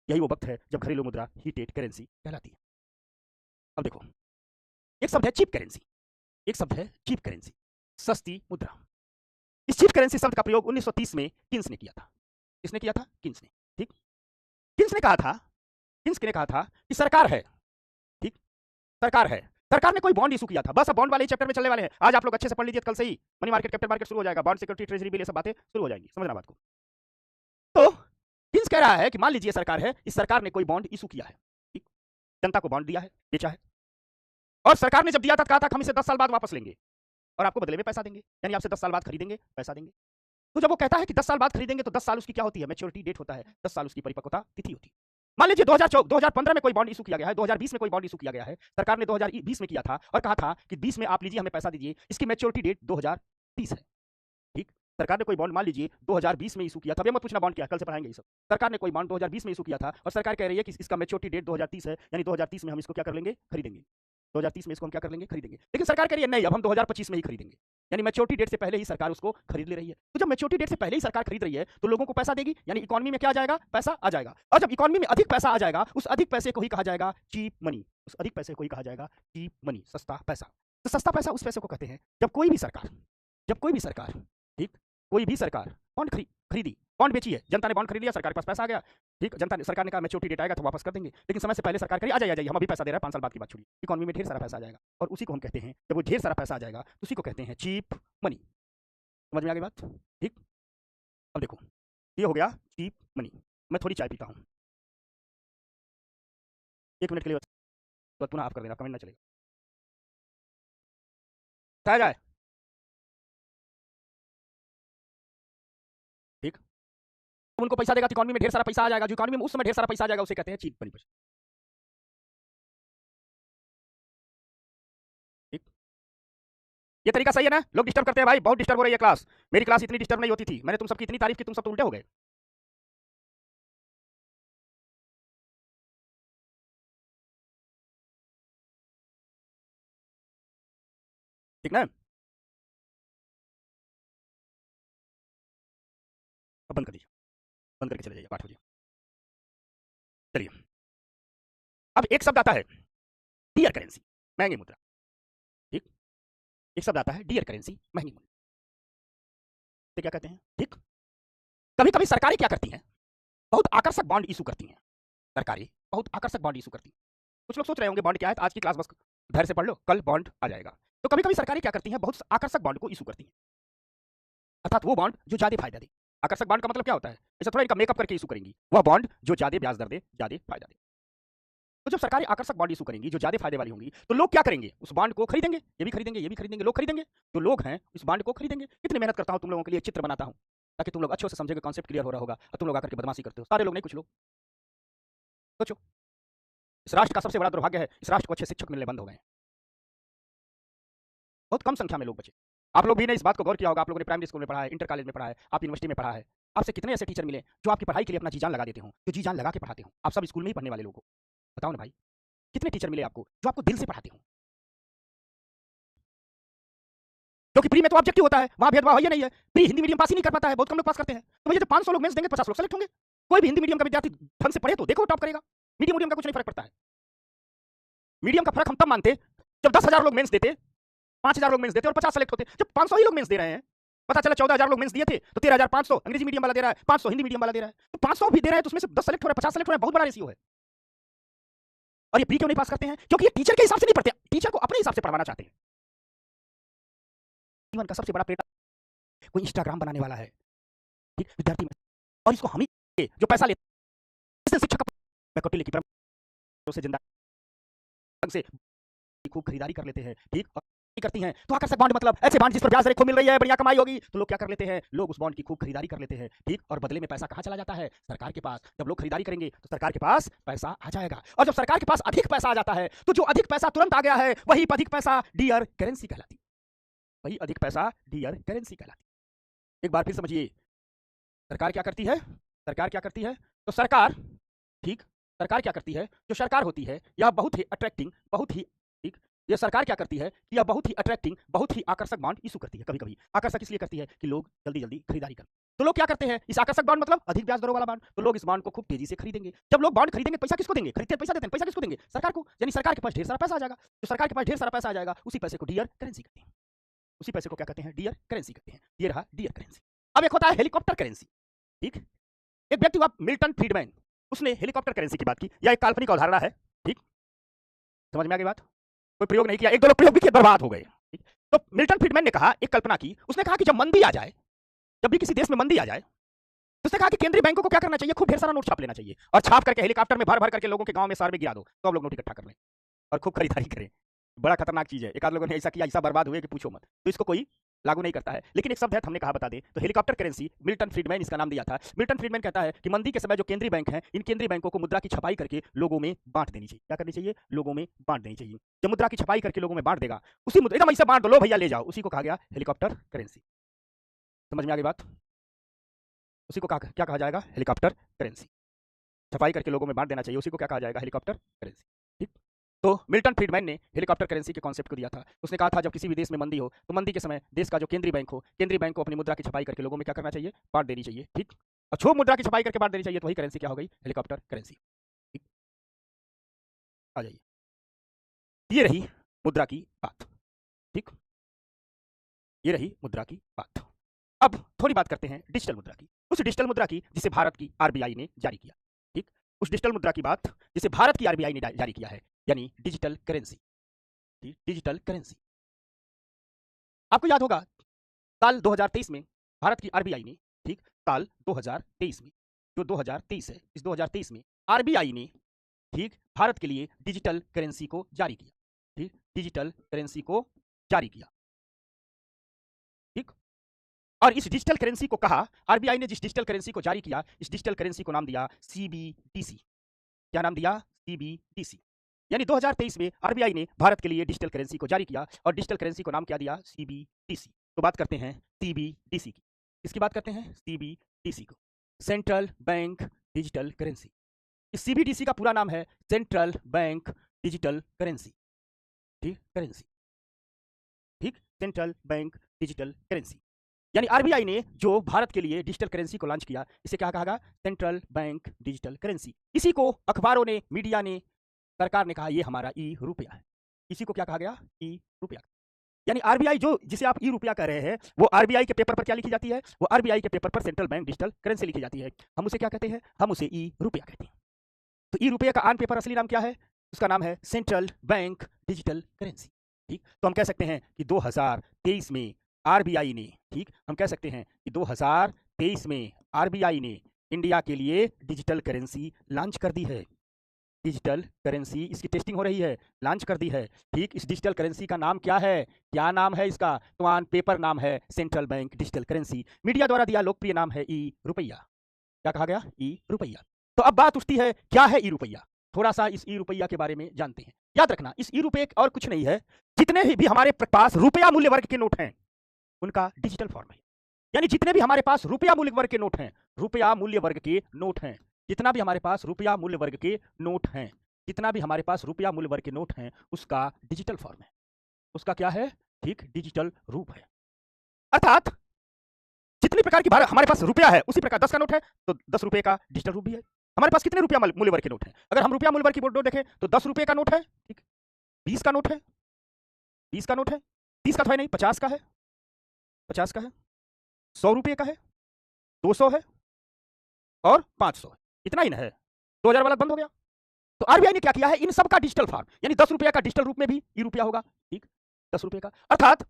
A: यही वो वक्त है जब घरेलू मुद्रा हीटेड करेंसी कहलाती है। अब देखो, एक शब्द है चीप करेंसी, एक शब्द है चीप करेंसी, सस्ती मुद्रा। इस चीप करेंसी शब्द का प्रयोग 1930 में किन्स ने किया था। किसने किया था? किन्स ने, ठीक। किन्स ने कहा था, किन्स ने कहा था कि सरकार है, ठीक, सरकार है, सरकार ने कोई बॉन्ड इशू किया था। बस अब बॉन्ड वाले चैप्टर में चलने वाले हैं, आज आप लोग अच्छे से पढ़ लीजिए, कल से ही मनी मार्केट, कैपिटल मार्केट शुरू हो जाएगा, बॉन्ड, सिक्योरिटी, ट्रेजरी बिल, ये सब बातें शुरू हो जाएंगी, समझना बात को। तो किन्स कह रहा है कि मान लीजिए सरकार है, इस सरकार ने कोई बॉन्ड इशू किया है, ठीक, जनता को बॉन्ड दिया है, बेचा है, और सरकार ने जब दिया था कहा था हम इसे 10 साल बाद वापस लेंगे और आपको बदले में पैसा देंगे, यानी आपसे 10 साल बाद खरीदेंगे, पैसा देंगे। तो जब वो कहता है कि 10 साल बाद खरीदेंगे, तो 10 साल उसकी क्या होती है? मैच्योरिटी डेट होता है, 10 साल उसकी परिपक्वता तिथि होती है। मान लीजिए 2015 में कोई बॉन्ड इशू किया गया है, 2020 में कोई बॉन्ड इशू किया गया है, सरकार ने 2020 में किया था और कहा था कि 20 में आप लीजिए, हमें पैसा दीजिए, इसकी मैच्योरिटी डेट 2030 है, ठीक। सरकार ने कोई बॉन्ड मान लीजिए 2020 में इशू किया था, अब मत पूछना बॉन्ड क्या, कल से पढ़ाएंगे ये सब। सरकार ने कोई बॉन्ड 2020 में इशू किया था और सरकार कह रही है कि इसका मैच्योरिटी डेट 2030 है, यानी 2030 में हम इसको क्या कर लेंगे? खरीदेंगे। 2030 में इसको हम क्या कर लेंगे? खरीदेंगे। लेकिन सरकार कह रही है नहीं, अब हम 2025 में ही खरीदेंगे, यानी मैच्योरिटी डेट से पहले ही सरकार उसको खरीद ले रही है। तो जब मैच्योरिटी डेट से पहले ही सरकार खरीद रही है, तो लोगों को पैसा देगी, यानी इकोनॉमी में क्या आ जाएगा? पैसा आ जाएगा। और जब इकोनॉमी में अधिक पैसा आ जाएगा, उस अधिक पैसे को ही कहा जाएगा चीप मनी, उस अधिक पैसे को ही कहा जाएगा चीप मनी, सस्ता पैसा। तो सस्ता पैसा उस पैसे को कहते हैं जब कोई भी सरकार, ठीक, कोई भी सरकार बॉन्ड खरीदी, बॉन्ड बेची है, जनता ने बॉन्ड खरीद लिया, सरकार के पास पैसा आ गया, ठीक, सरकार ने कहा मैच्योरिटी डेट आएगा तो वापस कर देंगे, लेकिन समय से पहले सरकार करी आ जाइए, हम अभी पैसा दे रहे हैं, 5 साल बाद की बात छोड़िए, इकोनॉमी में ढेर सारा पैसा आ जाएगा, और उसी को हम कहते हैं, जब वो ढेर सारा पैसा आ जाएगा तो उसी को कहते हैं चीप मनी। समझ में आ गई बात, ठीक। अब देखो, ये हो गया चीप मनी। मैं थोड़ी चाय पीता हूँ, 1 मिनट के लिए तो पुनः आप कर देना, कमेंट ना चलेगा। चाय जाए, ठीक। तो उनको पैसा देगा तो इकोनॉमी में ढेर सारा पैसा आ जाएगा, जो इकोनॉमी में उस समय ढेर सारा पैसा आ जाएगा उसे कहते हैं चीप मनी, ठीक। ये तरीका सही है ना? लोग डिस्टर्ब करते हैं भाई, बहुत डिस्टर्ब हो रही है क्लास, मेरी क्लास इतनी डिस्टर्ब नहीं होती थी, मैंने तुम सबकी इतनी तारीफ की, तुम सब तो उल्टे हो गए। ठीक ना? अब बंद कर दीजिए, बंद करके चले जाइए, 8 बजे। चलिए, अब एक शब्द आता है डियर करेंसी, महंगी मुद्रा, ठीक। एक शब्द आता है डियर करेंसी, महंगी मुद्रा, तो क्या कहते हैं, ठीक। कभी कभी सरकारें क्या करती हैं, बहुत आकर्षक बॉन्ड इशू करती हैं, सरकारें बहुत आकर्षक बॉन्ड इशू करती हैं। कुछ लोग सोच रहे होंगे बॉन्ड क्या है, तो आज की क्लास बस धैर्य से पढ़ लो, कल बॉन्ड आ जाएगा। तो कभी कभी सरकारें क्या करती हैं, बहुत आकर्षक बॉन्ड को इशू करती हैं, अर्थात वो बॉन्ड जो ज्यादा फायदा दे। आकर्षक बॉन्ड का मतलब क्या होता है? ऐसा थोड़ा इनका मेकअप करके इशू करेंगी, वह बॉन्ड जो ज्यादा ब्याज दर दे, ज्यादा फायदा दे। तो जब सरकारें आकर्षक बॉन्ड इशू करेंगी जो ज्यादा फायदे वाली होंगी, तो लोग क्या करेंगे? उस बॉन्ड को खरीदेंगे, ये भी खरीदेंगे, ये भी खरीदेंगे, लोग खरीदेंगे, जो लोग हैं इस बॉन्ड को खरीदेंगे। कितनी मेहनत करता हूं तुम लोगों के लिए, चित्र बनाता हूं ताकि तुम लोग अच्छे से समझेंगे, कॉन्सेप्ट क्लियर हो रहा होगा, और तुम लोग आकर के बदमाशी करते हो, सारे लोग नहीं, कुछ लोग। सोचो, इस राष्ट्र का सबसे बड़ा दुर्भाग्य है, इस राष्ट्र को अच्छे शिक्षक मिलने बंद हो गए हैं, बहुत कम संख्या में लोग बचे। आप लोग भी ने इस बात को गौर किया होगा, आप लोगों ने प्राइमरी स्कूल में पढ़ा है, इंटर कॉलेज में पढ़ा है, आप यूनिवर्सिटी में पढ़ा है, आपसे कितने ऐसे टीचर मिले जो आपकी पढ़ाई के लिए अपना जी जान लगा देते हो, जो जी जान लगा के पढ़ाते हो? आप सब स्कूल में ही पढ़ने वाले लोग हो, बताओ ना भाई, कितने टीचर मिले आपको जो आपको दिल से पढ़ाते हो? क्योंकि प्री में तो ऑब्जेक्टिव होता है, वहां भेदभाव है नहीं है, प्री हिंदी मीडियम पास ही नहीं कर पाता है, बहुत कम लोग पास करते हैं। तो भैया जब 500 लोग मेंस देंगे, 50 लोग सेलेक्ट होंगे। कोई भी हिंदी मीडियम का विद्यार्थी ढंग से पढ़े तो देखो टॉप करेगा, मीडियम का कुछ नहीं फर्क पड़ता है। मीडियम का फर्क हम तब मानते जब 10,000 लोग मेंस देते, 5,000 लोग मेंस देते और 50 सेलेक्ट होते। जब 500 ही लोग मेंस दे रहे हैं, पता चला 14,000 लोग मेंस दिए थे तो 13,500 अंग्रेजी मीडियम वाला दे रहा है, 500 हिंदी मीडियम वाला दे रहा है। तो 500 भी दे रहा है तो उसमें से 10 सेलेक्ट हो रहा है, 50 सेलेक्ट हो रहा है, बहुत बड़ा रेशियो है। और ये प्री क्यों नहीं पास करते हैं? क्योंकि ये टीचर के हिसाब से नहीं पढ़ते, टीचर को अपने हिसाब से पढ़वाना चाहते हैं। जीवन का सबसे बड़ा प्रेरणा कोई इंस्टाग्राम बनाने वाला है, ठीक, विद्यार्थी में, और इसको हम ही जो पैसा लेते हैं शिक्षक का की परम से जिंदा से खूब खरीदारी कर लेते हैं, ठीक, और करती हैं तो आकर्षक बॉन्ड, मतलब ऐसे बॉन्ड जिस पर ब्याज दरें खूब मिल रही है, बढ़िया कमाई होगी, तो लोग क्या कर लेते हैं, लोग उस बॉन्ड की खूब खरीदारी कर लेते हैं, ठीक, और बदले में पैसा कहां चला जाता है, सरकार के पास। जब लोग खरीदारी करेंगे तो सरकार के पास पैसा आ जाएगा, और जब सरकार के पास अधिक पैसा आ जाता है तो जो अधिक पैसा तुरंत आ गया है वही अधिक पैसा डियर करेंसी कहलाती, वही अधिक पैसा डियर करेंसी कहलाती। एक बार फिर समझिए, सरकार क्या करती है, सरकार क्या करती है, तो सरकार, ठीक, सरकार क्या करती है, जो सरकार होती है यह बहुत ही अट्रैक्टिंग, बहुत ही, ठीक, यह सरकार क्या करती है कि यह बहुत ही अट्रैक्टिंग, बहुत ही आकर्षक बॉन्ड इशू करती है। कभी कभी आकर्षक इसलिए करती है कि लोग जल्दी जल्दी खरीदारी करें, तो लोग क्या करते हैं, इस आकर्षक बॉन्ड मतलब अधिक ब्याज दरों वाला बॉन्ड, तो लोग इस बॉन्ड को खूब तेजी से खरीदेंगे। जब लोग बॉन्ड खरीदेंगे पैसा किसको देंगे, खरीदते पैसा देते हैं, पैसा किसको देंगे, सरकार को, यानी सरकार के पास ढेर सारा पैसा आ जाएगा। जो सरकार के पास ढेर सारा पैसा आ जाएगा उसी पैसे को डियर करेंसी कहते हैं, उसी पैसे को क्या कहते हैं, डियर करेंसी कहते हैं। ये रहा डियर करेंसी। अब एक होता है हेलीकॉप्टर करेंसी, ठीक, एक व्यक्ति हुआ मिल्टन फ्रीडमैन, उसने हेलीकॉप्टर करेंसी की बात की, यह एक काल्पनिक अवधारणा है, ठीक, समझ में आ गई बात, कोई प्रयोग नहीं किया, एक दो लोग प्रयोग भी किए, बर्बाद हो गए, ठीक। तो मिल्टन फ्रीडमैन ने कहा, एक कल्पना की, उसने कहा कि जब मंदी आ जाए, जब भी किसी देश में मंदी आ जाए, तो उसने कहा कि केंद्रीय बैंकों को क्या करना चाहिए, खूब ढेर सारा नोट छाप लेना चाहिए, और छाप करके हेलीकॉप्टर में भर भर करके लोगों के गांव में शहर में गिरा दो, तो अब लोग नोट इकट्ठा कर लें और खूब खरीदारी करें। बड़ा खतरनाक चीज है, एक आध लोगों ने ऐसा किया, ऐसा बर्बाद हुए कि पूछो मत, तो इसको कोई लागू नहीं करता है, लेकिन एक शब्द है हमने कहा बता दें, तो हेलीकॉप्टर करेंसी, मिल्टन फ्रीडमैन इसका नाम दिया था। मिल्टन फ्रीडमैन कहता है कि मंदी के समय जो केंद्रीय बैंक हैं, इन केंद्रीय बैंकों को मुद्रा की छपाई करके लोगों में बांट देनी चाहिए। क्या करनी चाहिए, लोगों में बांट देनी चाहिए। जब मुद्रा की छपाई करके लोगों में बांट देगा, उसी मुद्रा एकदम ऐसे बांट दो, लो भैया ले जाओ, उसी को कहा गया हेलीकॉप्टर करेंसी। समझ में आ गई बात, उसी को क्या कहा जाएगा, हेलीकॉप्टर करेंसी। छपाई करके लोगों में बांट देना चाहिए, उसी को क्या कहा जाएगा, हेलीकॉप्टर करेंसी, ठीक। तो मिल्टन फ्रीडमैन ने हेलीकॉप्टर करेंसी के कॉन्सेप्ट को दिया था। उसने कहा था जब किसी भी देश में मंदी हो, तो मंदी के समय देश का जो केंद्रीय बैंक हो, केंद्रीय बैंक को अपनी मुद्रा की छपाई करके लोगों में क्या करना चाहिए, बांट देनी चाहिए, ठीक, और छो मुद्रा की छपाई करके बांट देनी चाहिए, तो वही करेंसी क्या हो गई, हेलीकॉप्टर करेंसी, ठीक। आ जाइए, ये रही मुद्रा की बात, ठीक, ये रही मुद्रा की बात। अब थोड़ी बात करते हैं डिजिटल मुद्रा की, उस डिजिटल मुद्रा की जिसे भारत की आरबीआई ने जारी किया, ठीक, उस डिजिटल मुद्रा की बात जिसे भारत की आरबीआई ने जारी किया है, यानी डिजिटल करेंसी, डिजिटल करेंसी। आपको याद होगा साल 2023 में भारत की आरबीआई ने, ठीक, साल 2023 में, जो 2023 है, इस 2023 में आरबीआई ने, ठीक, भारत के लिए डिजिटल करेंसी को जारी किया, ठीक, डिजिटल करेंसी को जारी किया, ठीक। और इस डिजिटल करेंसी को कहा, आरबीआई ने जिस डिजिटल करेंसी को जारी किया, इस डिजिटल करेंसी को नाम दिया सीबीडीसी। क्या नाम दिया, सीबीडीसी। यानी 2023 में आरबीआई ने भारत के लिए डिजिटल करेंसी को जारी किया और डिजिटल करेंसी को नाम क्या दिया, सीबीडीसी। तो बात करते हैं सीबीडीसी की, किसकी बात करते हैं, सीबीडीसी को, सेंट्रल बैंक डिजिटल करेंसी। इस सीबीडीसी का पूरा नाम है सेंट्रल बैंक डिजिटल करेंसी, ठीक, करेंसी, ठीक, सेंट्रल बैंक डिजिटल करेंसी। यानी आरबीआई ने जो भारत के लिए डिजिटल करेंसी को लॉन्च किया, इसे क्या कहा गया, सेंट्रल बैंक डिजिटल करेंसी। इसी को अखबारों ने, मीडिया ने, सरकार ने कहा ये हमारा ई रुपया है। इसी को क्या कहा गया, ई रुपया। यानी आरबीआई जो, जिसे आप ई रुपया कह रहे हैं, वो आरबीआई के पेपर पर क्या लिखी जाती है, वो आरबीआई के पेपर पर सेंट्रल बैंक डिजिटल करेंसी लिखी जाती है। हम उसे क्या कहते हैं, हम उसे ई रुपया कहते हैं। तो ई रुपये का ऑन पेपर असली नाम क्या है, उसका नाम है सेंट्रल बैंक डिजिटल करेंसी, ठीक। तो हम कह सकते हैं कि 2023 में आरबीआई ने, ठीक, हम कह सकते हैं कि 2023 में आरबीआई ने इंडिया के लिए डिजिटल करेंसी लॉन्च कर दी है। डिजिटल करेंसी, इसकी टेस्टिंग हो रही है, लॉन्च कर दी है, ठीक। इस डिजिटल करेंसी का नाम क्या है, क्या नाम है इसका, तो ऑन पेपर नाम है central bank digital currency. Media द्वारा दिया लोकप्रिय नाम है ई रुपया। क्या कहा गया, ई रुपया। तो अब बात उठती है, क्या है ई रुपया, थोड़ा सा इस ई रुपया के बारे में जानते हैं। याद रखना, इस ई रुपये और कुछ नहीं है, जितने भी हमारे पास रुपया मूल्य वर्ग के नोट हैं उनका डिजिटल फॉर्म है। यानी जितने भी हमारे पास रुपया मूल्य वर्ग के नोट हैं, रुपया मूल्य वर्ग के नोट हैं, जितना भी हमारे पास रुपया मूल्य वर्ग के नोट हैं, जितना भी हमारे पास रुपया मूल्य वर्ग के नोट हैं, उसका डिजिटल फॉर्म है, उसका क्या है, ठीक, डिजिटल रूप है। अर्थात जितनी प्रकार की हमारे पास रुपया है, उसी प्रकार 10 का नोट है तो 10 रुपए का डिजिटल रूप भी है। हमारे पास कितने रुपया मूल्य वर्ग के नोट हैं, अगर हम रुपया मूल्य वर्ग की नोट देखें तो 10 रुपए का नोट है, ठीक, 20 का नोट है, 20 का नोट है, 30 का तो है नहीं, 50 का है, 50 का है, 100 रुपये का है, 200 है और 500 है, इतना ही ना है। 2000 वाला बंद हो गया। तो आरबीआई ने क्या किया है, इन सब का डिजिटल फॉर्म, यानी 10 रुपया का डिजिटल रूप में भी ई रुपया होगा, ठीक, 10 रुपये का। अर्थात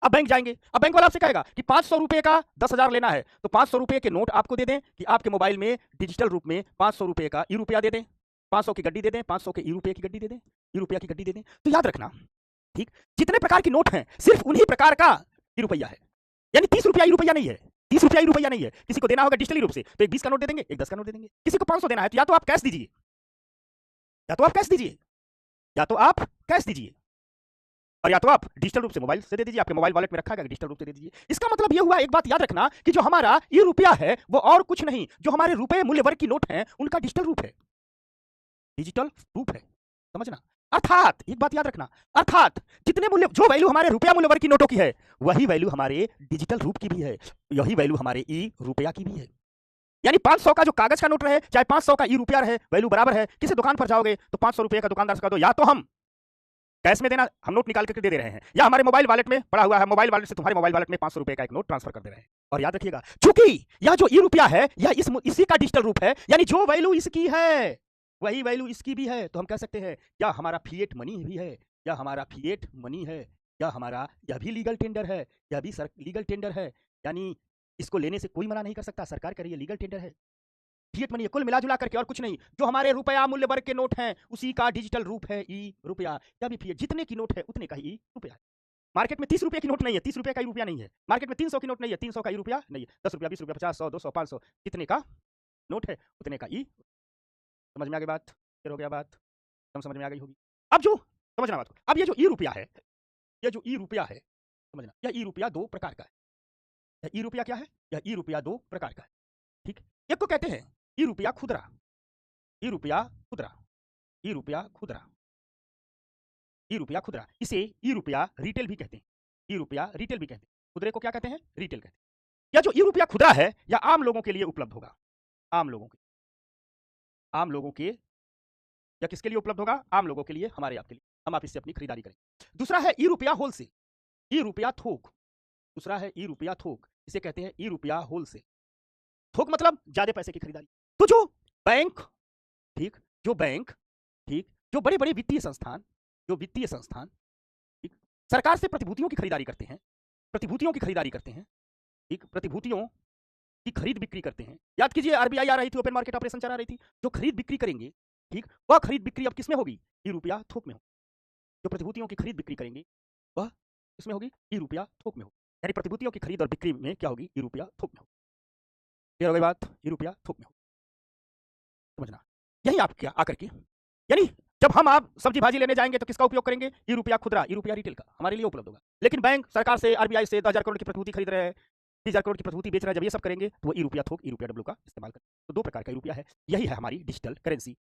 A: अब बैंक जाएंगे, अब बैंक वाला आपसे कहेगा कि 500 रुपये का 10,000 लेना है, तो 500 रुपये के नोट आपको दे दें कि आपके मोबाइल में डिजिटल रूप में 500 रुपये का ई रुपया दे दें, 500 की गड्डी दे दें, 500 के ई रुपये की गड्डी दे दें, ई रुपया की गड्डी दे दें। तो याद रखना, ठीक, जितने प्रकार के नोट हैं सिर्फ उन्हीं प्रकार का ई रुपया है, यानी 30 रुपया ई रुपया नहीं है, 30 रुपया ई रुपया नहीं है। किसी को देना होगा डिजिटली रूप से तो एक 20 का नोट दे देंगे, एक 10 का नोट दे देंगे। किसी को 500 देना है तो या तो आप कैश दीजिए, या तो आप कैश दीजिए, या तो आप कैश दीजिए, और या तो आप डिजिटल रूप से मोबाइल से दे दीजिए, आपके मोबाइल वॉलेट में रखा है डिजिटल रूप से दे दीजिए। इसका मतलब यह हुआ, एक बात याद रखना कि जो हमारा ई रुपया है वो और कुछ नहीं, जो हमारे रुपए मूल्य वर्ग की नोट हैं उनका डिजिटल रूप है, डिजिटल रूप है, समझना। अर्थात एक बात याद रखना, अर्थात जितने मूल्य, जो वैल्यू हमारे रुपया मूल्य वर्ग की नोटों की है वही वैल्यू हमारे डिजिटल रूप की भी है, यही वैल्यू हमारे ई रुपया की भी है। यानी 500 का जो कागज का नोट रहे चाहे 500 का ई रुपया रहे, वैल्यू बराबर है। किसी दुकान पर जाओगे तो 500 रुपये का दुकानदार से कह दो या तो हम कैश में देना, हम नोट निकाल करके दे रहे हैं, या हमारे मोबाइल वॉलेट में पड़ा हुआ है, मोबाइल वॉलेट से तुम्हारे मोबाइल वॉलेट में 500 रुपये का एक नोट ट्रांसफर कर दे रहे हैं। और याद रखिएगा, चूंकि यह जो ई रुपया है यह इसी का डिजिटल रूप है, यानी जो वैल्यू इसकी है वही वैल्यू इसकी भी है। तो हम कह सकते हैं क्या हमारा फिएट मनी भी है, या हमारा फिएट मनी है, या हमारा यह भी लीगल टेंडर है, यह भी लीगल टेंडर है, यानी इसको लेने से कोई मना नहीं कर सकता, सरकार कह रही है लीगल टेंडर है, फिएट मनी है, कुल मिलाजुला करके और कुछ नहीं। जो हमारे रुपया मूल्य वर्ग के नोट हैं उसी का डिजिटल रूप है ई रुपया, या भी फिएट, जितने की नोट है उतने का ही रुपया है। मार्केट में 30 रुपये की नोट नहीं है, 30 रुपये का ही रुपया नहीं है। मार्केट में 300 की नोट नहीं है, 300 का ही रुपया नहीं है। 10 रुपया, 20 रुपया, 50, 100, 200, 500, कितने का नोट है उतने का ई। समझ में आ गई बात? फिर हो गया बात, एकदम समझ में आ गई होगी। अब जो समझना बात को, अब ये जो ई रुपया है, ये जो ई रुपया है, समझना, यह ई रुपया दो प्रकार का है। यह ई रुपया क्या है? यह ई रुपया दो प्रकार का है, ठीक। एक को कहते हैं ई रुपया खुदरा, ई रुपया खुदरा, ई रुपया खुदरा, ई रुपया खुदरा, इसे ई रुपया रिटेल भी कहते हैं, ई रुपया रिटेल भी कहते हैं। खुदरे को क्या कहते हैं? रिटेल कहते हैं। या जो ई रुपया खुदरा है या आम लोगों के लिए उपलब्ध होगा, आम लोगों के, आम लोगों के, या किसके लिए उपलब्ध होगा? आम लोगों के लिए, हमारे आपके लिए, हम आप इससे अपनी खरीदारी करेंगे। दूसरा है ई रुपया होलसेल, ई रुपया थोक, दूसरा है ई रुपया थोक, इसे कहते हैं ई रुपया होलसेल। थोक मतलब ज्यादा पैसे की खरीदारी। तो जो बैंक, ठीक, जो बैंक, ठीक, जो बड़े बड़े वित्तीय संस्थान, जो वित्तीय संस्थान, ठीक, सरकार से प्रतिभूतियों की खरीदारी करते हैं, प्रतिभूतियों की खरीदारी करते हैं, ठीक, प्रतिभूतियों की खरीद बिक्री करते हैं। याद कीजिए आरबीआई आ रही थी, ओपन मार्केट ऑपरेशन चला रही थी, जो खरीद बिक्री करेंगे, ठीक, वह खरीद बिक्री अब किसमें होगी? ई रुपया थोक में होगी। जो प्रतिभूतियों की खरीद बिक्री करेंगे वह किसमें होगी? ई रुपया थोक में होगी। यानी प्रतिभूतियों की खरीद और बिक्री में क्या होगी? ई रुपया थोक में होगी। क्लियर हो गई बात? ई रुपया थोक में होगी, समझना। यही आप क्या आकर के, यानी जब हम आप सब्जी भाजी लेने जाएंगे तो किसका उपयोग करेंगे? ई रुपया खुदरा, ई रुपया रिटेल का हमारे लिए उपलब्ध होगा। लेकिन बैंक सरकार से, आरबीआई से 10,000 करोड़ की प्रतिभूति खरीद रहे हैं, 30,000 करोड़ की प्रतिभूति बेच रहे हैं, जब ये सब करेंगे तो वो ई रुपया थोक, ई रुपया डब्ल्यू का इस्तेमाल करें। तो दो प्रकार का ई रुपया है, यही है हमारी डिजिटल करेंसी।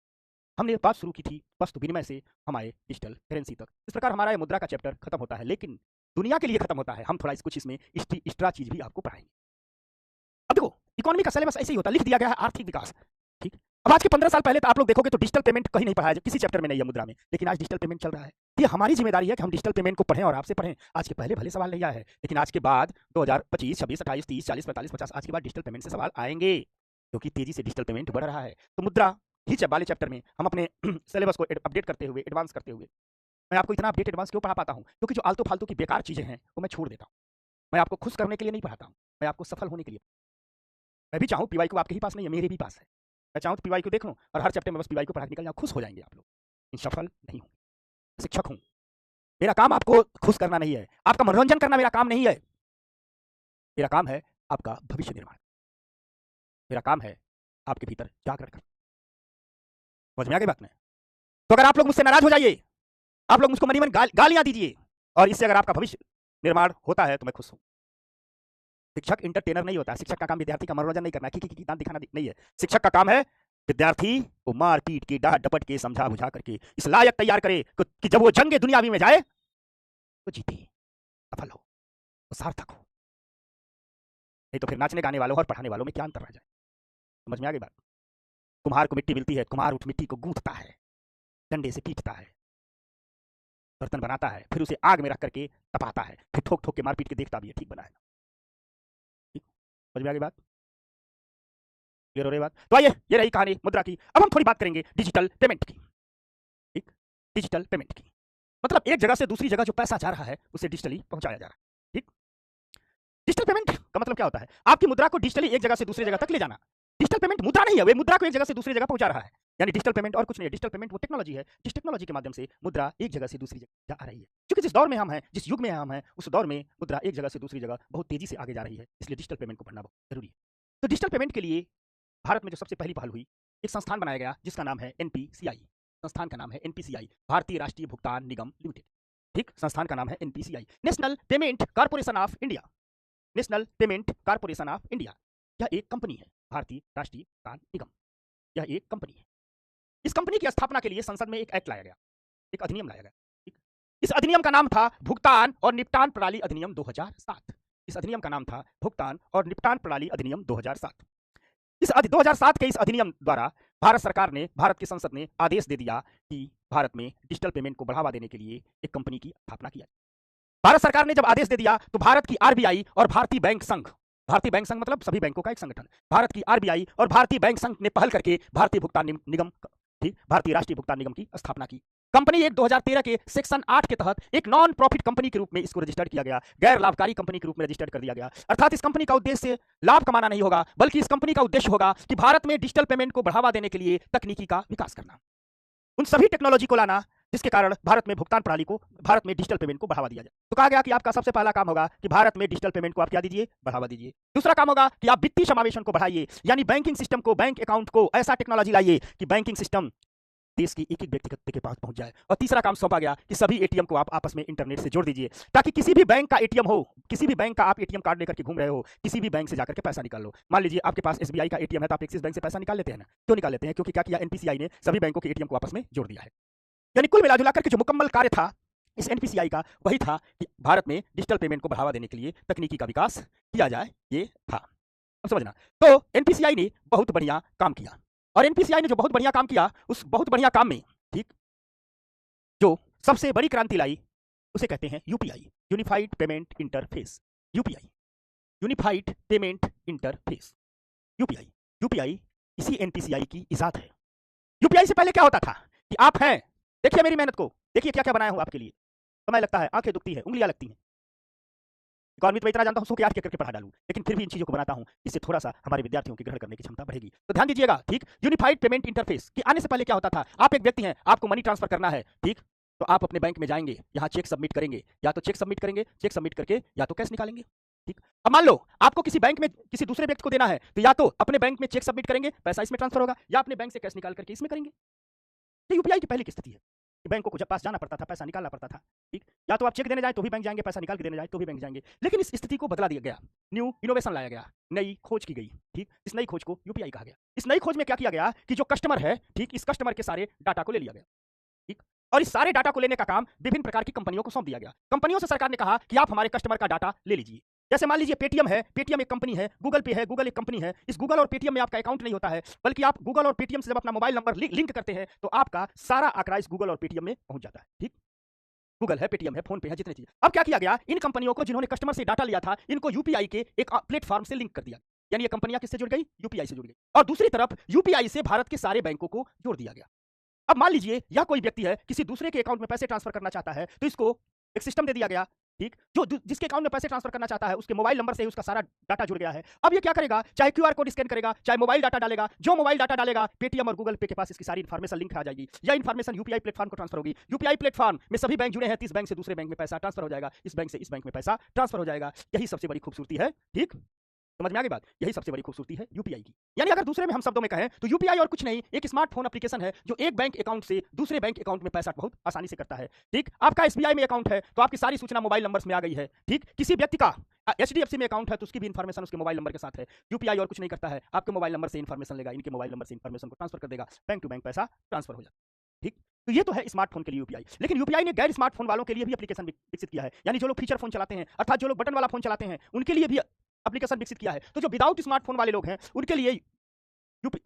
A: हमने बात शुरू की थी वस्तु विनिमय से हमारे डिजिटल करेंसी तक। इस प्रकार हमारा ये मुद्रा का चैप्टर खत्म होता है, लेकिन दुनिया के लिए खत्म होता है। हम थोड़ा कुछ इसमें एक्स्ट्रा चीज भी आपको पढ़ाएंगे। अब देखो, इकोनॉमी का सिलेबस ऐसे ही होता है, लिख दिया गया है आर्थिक विकास, ठीक। अब आज के 15 साल पहले तो आप लोग देखोगे तो डिजिटल पेमेंट कहीं नहीं पढ़ाया, किसी चैप्टर में नहीं है मुद्रा में, लेकिन आज डिजिटल पेमेंट चल रहा है। ये हमारी जिम्मेदारी है कि हम डिजिटल पेमेंट को पढ़ें और आपसे पढ़ें। आज के पहले भले सवाल नहीं आया है, लेकिन आज के बाद 2025, 26, 28, 30, 40, 45, 50 आज के बाद डिजिटल पेमेंट से सवाल आएंगे, क्योंकि तेजी से डिजिटल पेमेंट बढ़ रहा है। तो मुद्रा ही वाले चैप्टर में हम अपने सिलेबस को अपडेट करते हुए, एडवांस करते हुए, मैं आपको इतना अपडेट एडवांस क्यों पढ़ा पाता हूँ? क्योंकि जो आलतू फालतू की बेकार चीजें हैं वो मैं छोड़ देता हूँ। मैं आपको खुश करने के लिए नहीं पढ़ाता हूँ, मैं आपको सफल होने के लिए। मैं भी चाहूँ पीवाई को आपके ही पास नहीं है, मेरे भी पास है। मैं चाहूँ तो पीवाई को देख लूँ और हर चैप्टर में बस पीवाई को पढ़ा के निकल जाऊँ, खुश हो जाएंगे आप लोग। लेकिन सफल नहीं हूँ, शिक्षक हूँ। मेरा काम आपको खुश करना नहीं है, आपका मनोरंजन करना मेरा काम नहीं है। मेरा काम है आपका भविष्य निर्माण, मेरा काम है आपके भीतर जागरण करना। समझ में आ गई बात में? तो अगर आप लोग मुझसे नाराज हो जाइए, आप लोग मुझको मनी मन गालियां दीजिए, और इससे अगर आपका भविष्य निर्माण होता है तो मैं खुश हूं। शिक्षक इंटरटेनर नहीं होता है, शिक्षक का काम विद्यार्थी का मनोरंजन नहीं करना, की दांत दिखाना नहीं है। शिक्षक का काम है विद्यार्थी को मार पीट के, डांट डपट के, समझा बुझा करके इस लायक तैयार करे कि जब वो जंगे दुनियावी में जाए तो जीते, सफल हो, तो सार्थक हो। नहीं तो फिर नाचने गाने वालों और पढ़ाने वालों में क्या अंतर रह जाए? समझ में आ गई बात? कुम्हार को मिट्टी मिलती है, कुम्हार उठ मिट्टी को गूंथता है, डंडे से पीटता है, बर्तन बनाता है, फिर उसे आग में रख करके तपाता है, फिर ठोक ठोक के मार पीट के देखता भी है ठीक बनाएगा। समझ में आ गई बात? क्लियर हो रही बात? तो आइए, ये रही कहानी मुद्रा की। अब हम थोड़ी बात करेंगे डिजिटल पेमेंट की। ठीक, डिजिटल पेमेंट की मतलब एक जगह से दूसरी जगह जो पैसा जा रहा है उसे डिजिटली पहुंचाया जा रहा है। ठीक, डिजिटल पेमेंट का मतलब क्या होता है? आपकी मुद्रा को डिजिटली एक जगह से दूसरी जगह तक ले जाना। डिजिटल पेमेंट मुद्रा नहीं है, वे मुद्रा को एक जगह से दूसरी जगह पहुंचा रहा है। यानी डिजिटल पेमेंट और कुछ नहीं है। डिजिटल पेमेंट वो टेक्नोलॉजी है जिस टेक्नोलॉजी के माध्यम से मुद्रा एक जगह से दूसरी जगह जा रही है। क्योंकि जिस दौर में हम हैं, जिस युग में हम हैं, उस दौर में मुद्रा एक जगह से दूसरी जगह बहुत तेजी से आगे जा रही है, इसलिए डिजिटल पेमेंट को पढ़ना बहुत जरूरी है। तो डिजिटल पेमेंट के लिए भारत में जो सबसे पहली पहल हुई, एक संस्थान बनाया गया जिसका नाम है एनपीसीआई। संस्थान का नाम है एनपीसीआई, भारतीय राष्ट्रीय भुगतान निगम लिमिटेड। ठीक, संस्थान का नाम है NPCI, national payment corporation of India. National payment corporation of India, यह एक कंपनी है। भारतीय राष्ट्रीय भुगतान निगम, यह एक कंपनी है। इस कंपनी की स्थापना के लिए संसद में एक एक्ट लाया गया, एक अधिनियम लाया गया। ठीक, इस अधिनियम का नाम था भुगतान और निपटान प्रणाली अधिनियम 2007। इस अधिनियम का नाम था भुगतान और निपटान प्रणाली अधिनियम 2007। इस 2007 के इस अधिनियम द्वारा भारत सरकार ने, भारत की संसद ने आदेश दे दिया कि भारत में डिजिटल पेमेंट को बढ़ावा देने के लिए एक कंपनी की स्थापना किया। भारत सरकार ने जब आदेश दे दिया तो भारत की आरबीआई और भारतीय बैंक संघ, भारतीय बैंक संघ मतलब सभी बैंकों का एक संगठन, भारत की आरबीआई और भारतीय बैंक संघ ने पहल करके भारतीय भुगतान निगम, ठीक, भारतीय राष्ट्रीय भुगतान निगम की स्थापना की। कंपनी एक 2013 के सेक्शन 8 के तहत एक नॉन प्रॉफिट कंपनी के रूप में इसको रजिस्टर्ड किया गया, गैर लाभकारी कंपनी के रूप में रजिस्टर्ड कर दिया गया। अर्थात इस कंपनी का उद्देश्य लाभ कमाना नहीं होगा, बल्कि इस कंपनी का उद्देश्य होगा कि भारत में डिजिटल पेमेंट को बढ़ावा देने के लिए तकनीकी का विकास करना, उन सभी टेक्नोलॉजी को लाना जिसके कारण भारत में भुगतान प्रणाली को, भारत में डिजिटल पेमेंट को बढ़ावा दिया जाए। तो कहा गया कि आपका सबसे पहला काम होगा कि भारत में डिजिटल पेमेंट को आप क्या दीजिए, बढ़ावा दीजिए। दूसरा काम होगा कि आप वित्तीय समावेशन को बढ़ाइए, यानी बैंकिंग सिस्टम को, बैंक अकाउंट को ऐसा टेक्नोलॉजी लाइए कि बैंकिंग सिस्टम देश की एक एक व्यक्ति के पास पहुंच जाए। और तीसरा काम सौंपा गया कि सभी एटीएम को आप आपस में इंटरनेट से जोड़ दीजिए, ताकि किसी भी बैंक का एटीएम हो, किसी भी बैंक का आप एटीएम कार्ड लेकर के घूम रहे हो, किसी भी बैंक से जाकर के पैसा निकाल लो। मान लीजिए आपके पास एसबीआई का एटीएम है तो आप एक्सिस बैंक से पैसा निकाल लेते हैं ना। क्यों निकाल लेते हैं? क्योंकि क्या किया एनपीसीआई ने, सभी बैंकों के एटीएम को आपस में जोड़ दिया है। यानी कुल मिलाजुला करके जो मुकम्मल कार्य था इस एनपीसीआई का, वही था कि भारत में डिजिटल पेमेंट को बढ़ावा देने के लिए तकनीकी का विकास किया जाए, ये था। अब समझना, तो एनपीसीआई ने बहुत बढ़िया काम किया, और एनपीसीआई ने जो बहुत बढ़िया काम किया, उस बहुत बढ़िया काम में, ठीक, जो सबसे बड़ी क्रांति लाई उसे कहते हैं UPI, unified payment interface. UPI, unified payment interface, UPI. UPI इसी एनपीसीआई की इजाद है। यूपीआई से पहले क्या होता था कि आप हैं, देखिए मेरी मेहनत को, देखिए क्या क्या बनाया हूं आपके लिए। समय लगता है, आंखें दुखती है, उंगलियां लगती हैं। इकोनॉमी तो इतना जानता हूं, 100 के 8 करके पढ़ा डालूं, लेकिन फिर भी इन चीजों को बनाता हूं, इससे थोड़ा सा हमारे विद्यार्थियों की ग्रहण करने की क्षमता बढ़ेगी। तो ध्यान दीजिएगा, ठीक, यूनिफाइड पेमेंट इंटरफेस कि आने से पहले क्या होता था, आप एक व्यक्ति हैं, आपको मनी ट्रांसफर करना है, ठीक, तो आप अपने बैंक में जाएंगे, यहाँ चेक सबमिट करेंगे, या तो चेक सबमिट करेंगे, चेक सबमिट करके या तो कैश निकालेंगे। ठीक, अब मान लो आपको किसी बैंक में किसी दूसरे व्यक्ति को देना है, तो या तो अपने बैंक में चेक सबमिट करेंगे, पैसा इसमें ट्रांसफर होगा, या अपने बैंक से कैश निकाल करके इसमें करेंगे। ये यूपीआई की पहली की स्थिति है कि बैंकों को जब पास जाना पड़ता था, पैसा निकालना पड़ता था। ठीक, या तो आप चेक देने जाए तो भी बैंक जाएंगे, पैसा निकाल के देने जाए तो भी बैंक जाएंगे। लेकिन इस स्थिति को बदला दिया गया, न्यू इनोवेशन लाया गया, नई खोज की गई। ठीक, इस नई खोज को यूपीआई कहा गया। इस नई खोज में क्या किया गया कि जो कस्टमर है, ठीक, इस कस्टमर के सारे डाटा को ले लिया गया। ठीक, और इस सारे डाटा को लेने का काम विभिन्न प्रकार की कंपनियों को सौंप दिया गया। कंपनियों से सरकार ने कहा कि आप हमारे कस्टमर का डाटा ले लीजिए। जैसे मान लीजिए पेटीएम है, पेटीएम एक कंपनी है, गूगल पे है, गूगल एक कंपनी है। इस गूगल और पेटीएम में आपका अकाउंट नहीं होता है, बल्कि आप गूगल और पेटीएम से जब अपना मोबाइल नंबर लिंक करते हैं तो आपका सारा आंकड़ा इस गूगल और पेटीएम में पहुंच जाता है। ठीक, गूगल है, पेटीएम है, फोन पे है, जितनी चीज। अब क्या किया गया, इन कंपनियों को जिन्होंने कस्टमर से डाटा लिया था, इनको यूपीआई के एक प्लेटफॉर्म से लिंक कर दिया। यानी ये कंपनियां किससे जुड़ गई, यूपीआई से जुड़ गई। और दूसरी तरफ यूपीआई से भारत के सारे बैंकों को जोड़ दिया गया। अब मान लीजिए यह कोई व्यक्ति है, किसी दूसरे के अकाउंट में पैसे ट्रांसफर करना चाहता है, तो इसको एक सिस्टम दे दिया गया। ठीक, जो जिसके अकाउंट में पैसे ट्रांसफर करना चाहता है उसके मोबाइल नंबर से उसका सारा डाटा जुड़ गया है। अब ये क्या करेगा, चाहे क्यूआर कोड स्कैन करेगा, चाहे मोबाइल डाटा डालेगा, जो मोबाइल डाटा डालेगा पेटीएम और गूगल पे के पास इसकी सारी इन्फॉर्मेशन लिंक आ जाएगी। यह इन्फॉर्मेशन यूपीआई प्लेटफॉर्म को ट्रांसफर होगी। यूपीआई प्लेटफॉर्म में सभी बैंक जुड़े हैं, इस बैंक से दूसरे बैंक में पैसा ट्रांसफर हो जाएगा, इस बैंक से इस बैंक में पैसा ट्रांसफर हो जाएगा। यही सबसे बड़ी खूबसूरती है। ठीक, समझ में आ गई बात, यही सबसे बड़ी खूबसूरती है यूपीआई की। यानी अगर दूसरे में हम शब्दों में कहें तो यूपीआई और कुछ नहीं, एक स्मार्टफोन एप्लीकेशन है जो एक बैंक अकाउंट से दूसरे बैंक अकाउंट में पैसा बहुत आसानी से करता है। ठीक, आपका एसबीआई में अकाउंट है तो आपकी सारी सूचना मोबाइल नंबर में आ गई है। ठीक, किसी व्यक्ति का एचडीएफसी में अकाउंट है तो उसकी भी इन्फॉर्मेशन उसके मोबाइल नंबर के साथ है। यूपीआई और कुछ नहीं करता है, आपके मोबाइल नंबर से इन्फॉर्मेशन लेगा, इनके मोबाइल नंबर से इन्फॉर्मेशन को ट्रांसफर कर देगा, बैंक टू बैंक पैसा ट्रांसफर हो जाएगा। ठीक, तो ये तो है स्मार्टफोन के लिए यूपीआई। लेकिन यूपीआई ने गैर स्मार्टफोन वालों के लिए भी एप्लीकेशन विकसित किया है। यानी जो लोग फीचर फोन चलाते हैं, अर्थात जो लोग बटन वाला फोन चलाते हैं, उनके लिए भी एप्लीकेशन विकसित किया है। तो जो विदाउट स्मार्टफोन वाले लोग हैं उनके लिए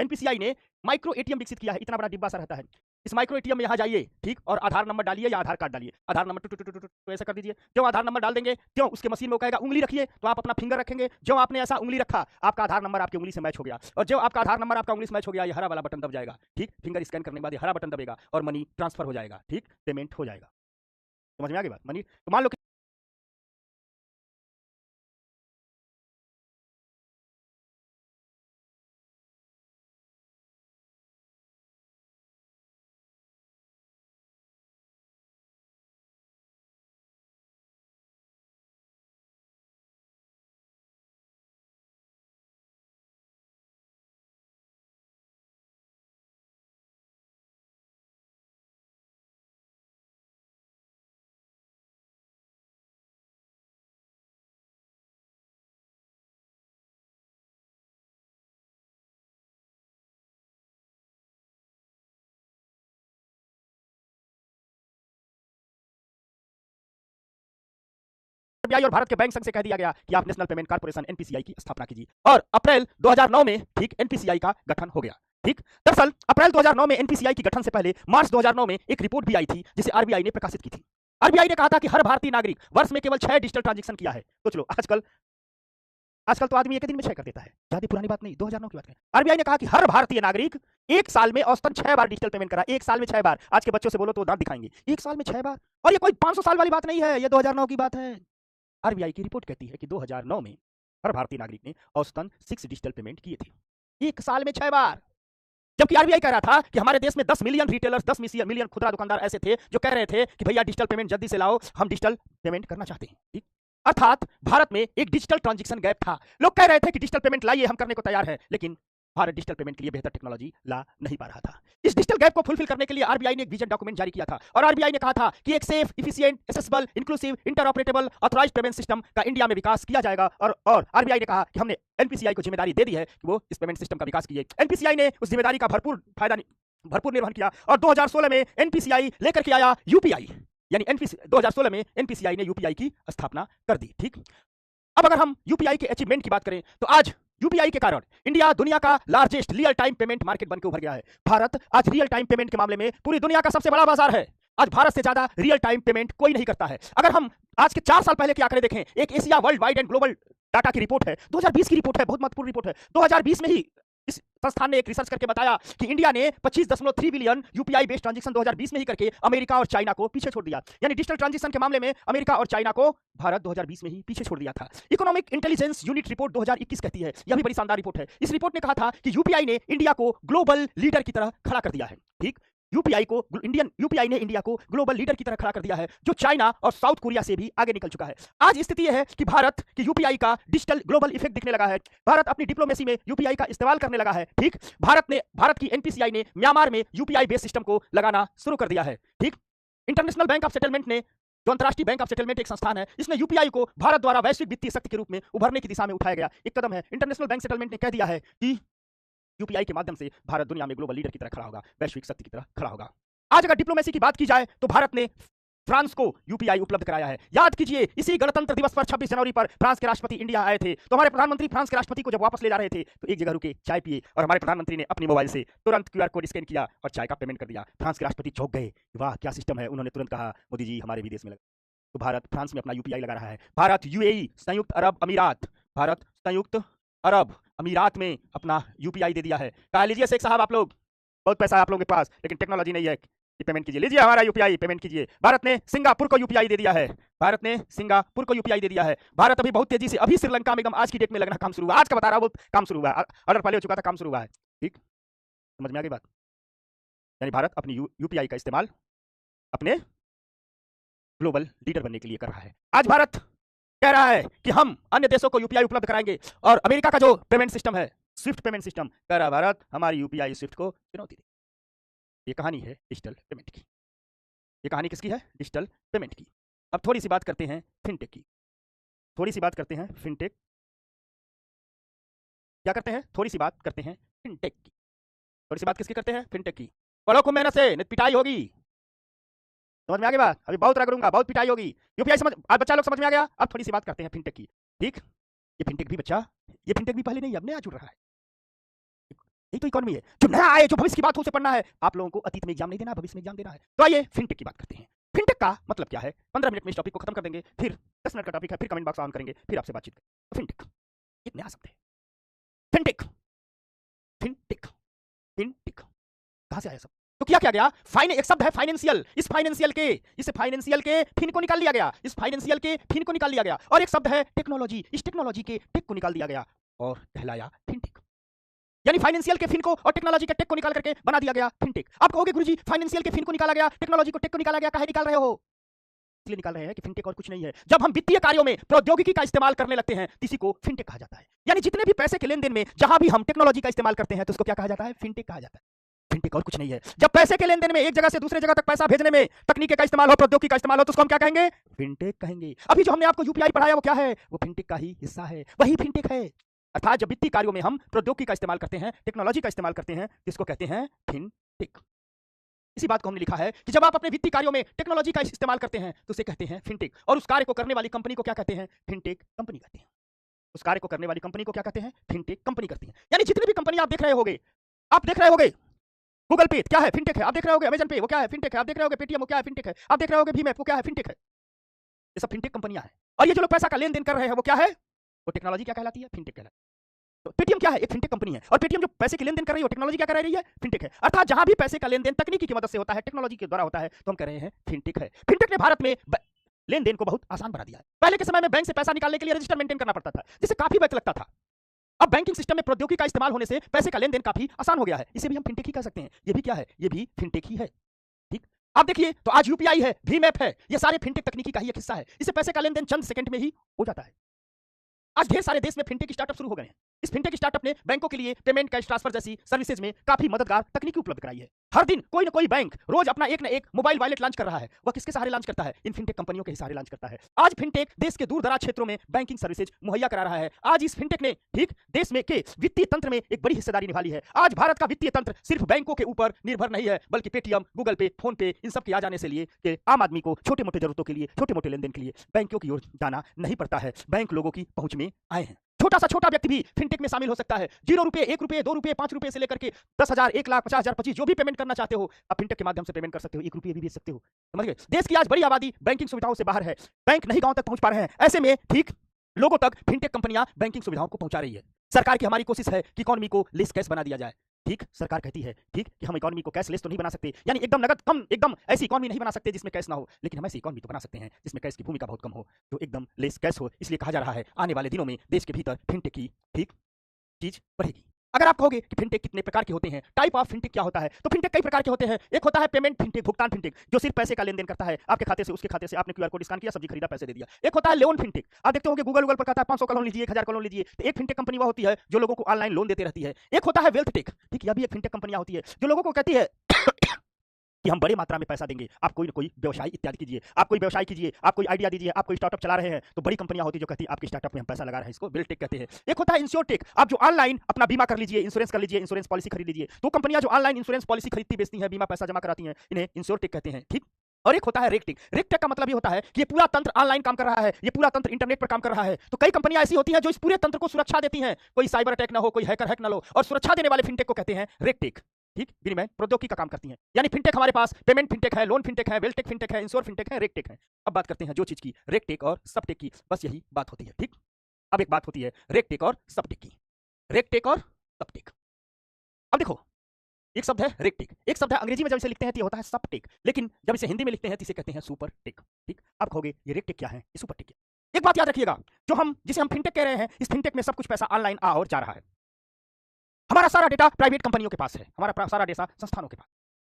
A: एनपीसीआई ने माइक्रो एटीएम विकसित किया है। इतना बड़ा डिब्बा सा रहता है, इस माइक्रो एटीएम में यहाँ जाइए, ठीक, और आधार नंबर डालिए या आधार कार्ड डालिए, आधार नंबर तो ऐसा कर दीजिए। जो आधार नंबर डाल देंगे क्यों उसके मशीन में वो कहेगा उंगली रखिए, तो आप अपना फिंगर रखेंगे, जो आपने ऐसा उंगली रखा आपका आधार नंबर आपकी उंगली से मैच हो गया, और जो आपका आधार नंबर आपका उंगली से मैच हो गया ये हरा वाला बटन दब जाएगा, ठीक, फिंगर स्कैन करने के बाद ये हरा बटन दबेगा और मनी ट्रांसफर हो जाएगा, ठीक, पेमेंट हो जाएगा। समझ में आ गई बात? मनी तो मान लो आरबीआई और भारत के बैंक संघ से कह दिया गया कि आप नेशनल पेमेंट कॉर्पोरेशन एनपीसीआई की स्थापना कीजिए, और अप्रैल 2009 में ठीक एनपीसीआई का गठन हो गया। ठीक, दरअसल अप्रैल 2009 में एनपीसीआई की गठन से पहले मार्च 2009 में एक रिपोर्ट भी आई थी जिसे आरबीआई ने प्रकाशित की थी। आरबीआई ने कहा था कि हर भारतीय नागरिक वर्ष में केवल 6 डिजिटल ट्रांजैक्शन किया है। सोच लो, आजकल आजकल तो आदमी एक दिन में 6 कर देता है, ज्यादा पुरानी बात नहीं, 2009 की बात है। आरबीआई ने कहा कि हर भारतीय नागरिक एक साल में औसतन 6 बार डिजिटल पेमेंट करा, एक साल में 6 बार। आज के बच्चों से बोलो तो दांत दिखाएंगे, एक साल में 6 बार, और ये कोई 500 साल वाली बात नहीं है, ये 2009 की बात है। आरबीआई की रिपोर्ट कहती है कि 2009 में हर भारतीय नागरिक ने औसतन 6 डिजिटल पेमेंट किए थे, एक साल में 6 बार। जबकि आरबीआई कह रहा था कि हमारे देश में 10 मिलियन रिटेलर्स, 10 मिलियन खुदरा दुकानदार ऐसे थे जो कह रहे थे कि भैया डिजिटल पेमेंट जल्दी से लाओ, हम डिजिटल पेमेंट करना चाहते हैं। ठीक, अर्थात भारत में एक डिजिटल ट्रांजैक्शन गैप था। लोग कह रहे थे कि डिजिटल पेमेंट लाइए, हम करने को तैयार है, लेकिन भारत डिजिटल पेमेंट के लिए बेहतर टेक्नोलॉजी ला नहीं पा रहा था। इस डिजिटल गैप को फुलफिल करने के लिए आरबीआई ने एक विजन डॉक्यूमेंट जारी किया था, और आरबीआई ने कहा था कि एक safe, efficient, accessible, inclusive, interoperable, authorised payment system का इंडिया में विकास किया जाएगा। और आरबीआई ने कहा कि हमने एनपीसीआई को जिम्मेदारी दे दी है कि वो इस पेमेंट सिस्टम का विकास कीजिए। एनपीसीआई ने उस जिम्मेदारी का भरपूर निर्वहन किया, और 2016 में एनपीसीआई लेकर के आया यूपीआई, यानी 2016 में एनपीसीआई ने यूपीआई की स्थापना कर दी। ठीक, अब अगर हम यूपीआई के अचीवमेंट की बात करें तो आज यूपीआई के कारण इंडिया दुनिया का largest real time payment market बनकर उभर गया है। भारत आज रियल टाइम पेमेंट के मामले में पूरी दुनिया का सबसे बड़ा बाजार है। आज भारत से ज्यादा रियल टाइम पेमेंट कोई नहीं करता है। अगर हम आज के 4 साल पहले के आंकड़े देखें, एक Asia world wide and global data की रिपोर्ट है, 2020 की रिपोर्ट है, बहुत महत्वपूर्ण रिपोर्ट है। 2020 में ही इस संस्थान ने एक रिसर्च करके बताया कि इंडिया ने 25.3 बिलियन यूपीआई बेस्ड ट्रांजैक्शन 2020 में ही करके अमेरिका और चाइना को पीछे छोड़ दिया। यानी डिजिटल ट्रांजैक्शन के मामले में अमेरिका और चाइना को भारत 2020 में ही पीछे छोड़ दिया था। इकोनॉमिक इंटेलिजेंस यूनिट रिपोर्ट 2021 कहती है, यह भी बड़ी शानदार रिपोर्ट है। इस रिपोर्ट ने कहा था कि यूपीआई ने इंडिया को ग्लोबल लीडर की तरह खड़ा कर दिया है। ठीक, यूपीआई ने इंडिया को ग्लोबल लीडर की तरह खड़ा कर दिया है, जो चाइना और साउथ कोरिया से भी आगे निकल चुका है। आज स्थिति यह है कि भारत की यूपीआई का डिजिटल ग्लोबल इफेक्ट दिखने लगा है। भारत अपनी डिप्लोमेसी में यूपीआई का इस्तेमाल करने लगा है। ठीक, भारत की एनपीसीआई ने म्यांमार में यूपीआई बेस्ड सिस्टम को लगाना शुरू कर दिया है। ठीक, इंटरनेशनल बैंक ऑफ सेटलमेंट ने, जो अंतरराष्ट्रीय बैंक ऑफ सेटलमेंट एक संस्थान है, इसने यूपीआई को भारत द्वारा वैश्विक वित्तीय शक्ति के रूप में उभरने की दिशा में उठाया गया एक कदम है। इंटरनेशनल बैंक सेटलमेंट ने कह दिया है कि यूपीआई के माध्यम से भारत दुनिया में ग्लोबल लीडर की तरह खड़ा होगा, वैश्विक शक्ति की तरह खड़ा होगा। आज अगर डिप्लोमेसी की बात की जाए तो भारत ने फ्रांस को यूपीआई उपलब्ध कराया है। याद कीजिए, इसी गणतंत्र दिवस पर 26 जनवरी पर फ्रांस के राष्ट्रपति इंडिया आए थे, तो हमारे प्रधानमंत्री फ्रांस के राष्ट्रपति को जब वापस ले जा रहे थे तो एक जगह रुके, चाय पिए, और हमारे प्रधानमंत्री ने अपनी मोबाइल से तुरंत क्यूआर कोड स्कैन किया और चाय का पेमेंट कर दिया। फ्रांस के राष्ट्रपति चौंक गए, वाह क्या सिस्टम है। उन्होंने तुरंत कहा, मोदी जी हमारे भी देश में लगा। तो भारत फ्रांस में अपना यूपीआई लगा रहा है। भारत यूएई, संयुक्त अरब अमीरात में अपना यूपीआई दे दिया है। कहा लीजिए शेख साहब, आप लोग बहुत पैसा है आप लोगों के पास, लेकिन टेक्नोलॉजी नहीं है, पेमेंट कीजिए, लीजिए हमारा यूपीआई पेमेंट कीजिए। भारत ने सिंगापुर को यूपीआई दे दिया है। भारत अभी बहुत तेजी से, अभी श्रीलंका में एकदम आज की डेट में लगना काम शुरू हुआ, आज का बता रहा हूं, काम शुरू हुआ, ऑर्डर पहले हो चुका था, काम शुरू हुआ है। ठीक, समझ में आ गई बात? यानी भारत अपनी यूपीआई का इस्तेमाल अपने ग्लोबल लीडर बनने के लिए कर रहा है। आज भारत कह रहा है कि हम अन्य देशों को यूपीआई उपलब्ध कराएंगे, और अमेरिका का जो पेमेंट सिस्टम है, स्विफ्ट पेमेंट सिस्टम, कह रहा भारत हमारी यूपीआई स्विफ्ट को चुनौती दे। ये कहानी है डिजिटल पेमेंट की। ये कहानी किसकी है? डिजिटल पेमेंट की। अब थोड़ी सी बात करते हैं फिनटेक की। क्या करते हैं? थोड़ी सी बात करते हैं फिनटेक की। थोड़ी सी बात किसकी करते हैं? फिनटेक की। पढ़ो खूब मेहनत से, नहीं पिटाई होगी। समझ में आ गई बात? अभी बहुत रगड़ूंगा, बहुत पिटाई होगी। यूपीआई समझ, आज बच्चा लोग समझ में आ गया। अब थोड़ी सी बात करते हैं फिनटेक की। ठीक, ये फिनटेक भी पहले नहीं, अब नया जुड़ रहा है। यही तो इकोनॉमी है। जो नया आए, जो भविष्य की बात हो, उसे पढ़ना है। आप लोगों को अतीत में एग्जाम नहीं देना है, भविष्य में एग्जाम देना है। तो आइए फिनटेक की बात करते हैं। फिनटेक का मतलब क्या है? 15 मिनट में इस टॉपिक को खत्म कर देंगे, फिर 10 मिनट का टॉपिक है, फिर कमेंट बॉक्स ऑन करेंगे, फिर आपसे बातचीत करेंगे। फिनटेक एक नया शब्द है। फिनटेक, फिनटेक, फिनटेक कहां से आया सब? तो क्या गया? एक शब्द है फाइनेंशियल, इस फाइनेंशियल के फिन को निकाल लिया गया, इस फाइनेंशियल के फिन को निकाल लिया गया। और एक शब्द है टेक्नोलॉजी, इस टेक्नोलॉजी के टेक को निकाल दिया गया और कहलाया फिनटेक। यानी फाइनेंशियल के फिन को और टेक्नोलॉजी के टेक को निकाल करके बना दिया गया फिनटेक। आप कहोगे गुरुजी फाइनेंशियल के फिन को निकाला गया, टेक्नोलॉजी को टेक को निकाला गया, काहे निकाल रहे हो? इसलिए निकाल रहे हैं कि फिनटेक और कुछ नहीं है। जब हम वित्तीय कार्यों में प्रौद्योगिकी का इस्तेमाल करने लगते हैं, इसी को फिनटेक कहा जाता है। यानी जितने भी पैसे के लेन देन में जहां भी हम टेक्नोलॉजी का इस्तेमाल करते हैं, तो उसको क्या कहा जाता है? फिनटेक कहा जाता है। फिनटेक और कुछ नहीं है। जब पैसे के लेन देन में एक जगह से दूसरे जगह तक पैसा भेजने में तकनीक का इस्तेमाल हो, प्रौद्योगिकी का इस्तेमाल हो, तो उसको हम क्या कहेंगे? फिनटेक कहेंगे। अभी जो हमने आपको यूपीआई पढ़ाया वो क्या है? वो फिनटेक का ही हिस्सा है, वही फिनटेक है। अर्थात जब वित्तीय कार्यों में हम प्रौद्योगिकी का इस्तेमाल करते हैं, टेक्नोलॉजी का इस्तेमाल करते हैं, जिसको कहते हैं फिनटेक। इसी बात को हमने लिखा है कि जब आप अपने वित्तीय कार्यों में टेक्नोलॉजी का इस्तेमाल करते हैं, तो उसे कहते हैं फिनटेक। और उस कार्य को करने वाली कंपनी को क्या कहते हैं? फिनटेक कंपनी कहते हैं। उस कार्य को करने वाली कंपनी को क्या कहते हैं? फिनटेक कंपनी करती है। यानी जितनी भी कंपनी आप देख रहे होगे, गूगल पे क्या है? फिनटेक है। आप देख रहे होगे अमेजन पे, वो क्या है? फिनटेक है। आप देख रहे होगे पेटीएम, वो क्या है? फिनटेक है। आप देख रहे होगे भीम ऐप, वो क्या है? फिनटेक है। ये सब फिनटेक कंपनियां हैं। और ये जो लोग पैसा का लेन देन कर रहे हैं, वो क्या है? वो टेक्नोलॉजी क्या कहलाती है? फिनटेक कहलाती है। तो पेटीएम क्या है? एक फिनटेक कंपनी है। और पेटीएम जो पैसे की लेन देन कर रही है, टेक्नोलॉजी क्या कर रही है? फिनटेक है। अर्थात जहां भी पैसे का लेन देन तकनीकी की मदद से होता है, टेक्नोलॉजी के द्वारा होता है, तो हम कह रहे हैं फिनटेक है। फिनटेक ने भारत में लेन देन को बहुत आसान बना दिया है। पहले के समय में बैंक से पैसा निकालने के लिए रजिस्टर मेंटेन करना पड़ता था, जिससे काफी वक्त लगता था। अब बैंकिंग सिस्टम में प्रौद्योगिकी का इस्तेमाल होने से पैसे का लेन देन काफी आसान हो गया है। इसे भी हम फिनटेक ही कह सकते हैं। ये भी क्या है? ये भी फिनटेक ही है। ठीक, आप देखिए तो आज यूपीआई है, भीम ऐप है, ये सारे फिनटेक तकनीकी का ही एक हिस्सा है। इससे पैसे का लेन देन चंद सेकंड में ही हो जाता है। आज ढेर सारे देश में फिनटेक स्टार्टअप शुरू हो गए हैं। इस फिनटेक स्टार्टअप ने बैंकों के लिए पेमेंट, कैश ट्रांसफर जैसी सर्विसेज में काफी मददगार तकनीकी उपलब्ध कराई है। हर दिन कोई ना कोई बैंक रोज अपना एक ना एक मोबाइल वॉलेट लॉन्च कर रहा है। वह किसके सहारे लॉन्च करता है? इन फिनटेक कंपनियों के सहारे लॉन्च करता है। आज फिनटेक देश के दूर दराज क्षेत्रों में बैंकिंग सर्विसेज मुहैया करा रहा है। आज इस फिनटेक ने ठीक देश में के वित्तीय तंत्र में एक बड़ी हिस्सेदारी निभा ली है। आज भारत का वित्तीय तंत्र सिर्फ बैंकों के ऊपर निर्भर नहीं है, बल्कि पेटीएम, गूगल पे, फोन पे, इन सब के आ जाने से लिए कि आम आदमी को छोटे मोटे जरूरतों के लिए, छोटे मोटे लेन देन के लिए बैंकों की ओर जाना नहीं पड़ता है। बैंक लोगों की पहुंच में आए हैं। छोटा सा छोटा व्यक्ति भी फिनटेक में शामिल हो सकता है। 0 रुपए, 1 रुपए, 2 रुपए, 5 रुपए से लेकर के 10,000, 1 लाख, 50,000, 25, जो भी पेमेंट करना चाहते हो, आप फिनटेक के माध्यम से पेमेंट कर सकते हो। 1 रुपए भी भेज सकते हो। समझ गए? देश की आज बड़ी आबादी बैंकिंग सुविधाओं से बाहर है। बैंक नहीं गांव तक पहुंच पा रहे हैं। ऐसे में ठीक लोगों तक फिनटेक कंपनियां बैंकिंग सुविधाओं को पहुंचा रही है। सरकार की हमारी कोशिश है कि इकोनॉमी को लेस कैश बना दिया जाए। ठीक, सरकार कहती है ठीक कि हम इकोनॉमी को कैशलेस तो नहीं बना सकते, यानी एकदम नगद कम, एकदम ऐसी इकोनॉमी नहीं बना सकते जिसमें कैश ना हो, लेकिन हम ऐसी इकोनॉमी तो बना सकते हैं जिसमें कैश की भूमिका बहुत कम हो, जो एकदम लेस कैश हो। इसलिए कहा जा रहा है आने वाले दिनों में देश के भीतर फिनटेक की ठीक चीज बढ़ेगी। अगर आप कहोगे कि फिनटेक कितने प्रकार के होते हैं, टाइप ऑफ फिनटेक क्या होता है, तो फिनटेक कई प्रकार के होते हैं। एक होता है पेमेंट फिनटेक, भुगतान फिनटेक, जो सिर्फ पैसे का लेन देन करता है, आपके खाते से उसके खाते से आपने क्यूआर कोड स्कैन किया, सब्जी खरीदा, पैसे दे दिया। एक होता है लोन फिनटेक, आप देखते होंगे गूगल पर कहता है 500 का लोन लीजिए, 1000 का लोन लीजिए, तो एक फिनटेक कंपनी वह होती है जो लोगों को ऑनलाइन लोन देती रहती है। एक होता है वेल्थ टेक, ठीक, यह भी एक फिनटेक कंपनियां होती है जो लोगों को कहती है कि हम बड़ी मात्रा में पैसा देंगे, आप कोई ना कोई व्यवसाय इत्यादि कीजिए, आप कोई व्यवसाय कीजिए, आप कोई आइडिया दीजिए, आप कोई स्टार्टअप चला रहे हैं, तो बड़ी कंपनियां होती है जो कहती है आपके स्टार्टअप में हम पैसा लगा रहे हैं, इसको वेल्थ टेक कहते हैं। एक होता है इंश्योर टेक, आप जो ऑनलाइन अपना बीमा कर लीजिए, इंश्योरेंस कर लीजिए, इंश्योरेंस पॉलिसी खरीद लीजिए, तो कंपनियां जो ऑनलाइन इंश्योरेंस पॉलिसी खरीदती बेचती हैं, बीमा पैसा जमा कराती हैं, इन्हें इंश्योर टेक कहते हैं। ठीक, और एक होता है रेक टेक। रेक टेक का मतलब ये होता है कि ये पूरा तंत्र ऑनलाइन काम कर रहा है, ये पूरा तंत्र इंटरनेट पर काम कर रहा है। तो कई कंपनियां ऐसी होती हैं जो इस पूरे तंत्र को सुरक्षा देती हैं, कोई साइबर अटैक ना हो, कोई हैकर हैक ना हो, और सुरक्षा देने वाले फिनटेक को कहते हैं रेक टेक। ठीक, विनिमय प्रौद्योगिकी का काम करती हैं। यानी फिनटेक हमारे पास पेमेंट फिनटेक है, लोन फिनटेक है, वेल्थ टेक फिनटेक है, इंश्योर फिनटेक है, रेक टेक है। अब बात करते हैं जो चीज की, रेक टेक और सब टेक की, बस यही बात होती है। ठीक, अब एक बात होती है रेक टेक और सब टेक की, रेक टेक और सब टेक। अब देखो, एक शब्द है रेक टेक, एक शब्द है अंग्रेजी में जब इसे लिखते हैं तो ये होता है सब टेक, लेकिन जब इसे हिंदी में लिखते हैं तो इसे कहते हैं सुपर टेक। ठीक, अब कहोगे ये रेक टेक क्या है, ये सुपर टेक क्या है? एक बात याद रखिएगा, जिसे हम फिनटेक कह रहे हैं, इस फिनटेक में सब कुछ पैसा ऑनलाइन आ और जा रहा है। हमारा सारा डेटा प्राइवेट कंपनियों के पास है, हमारा सारा डेटा संस्थानों के पास।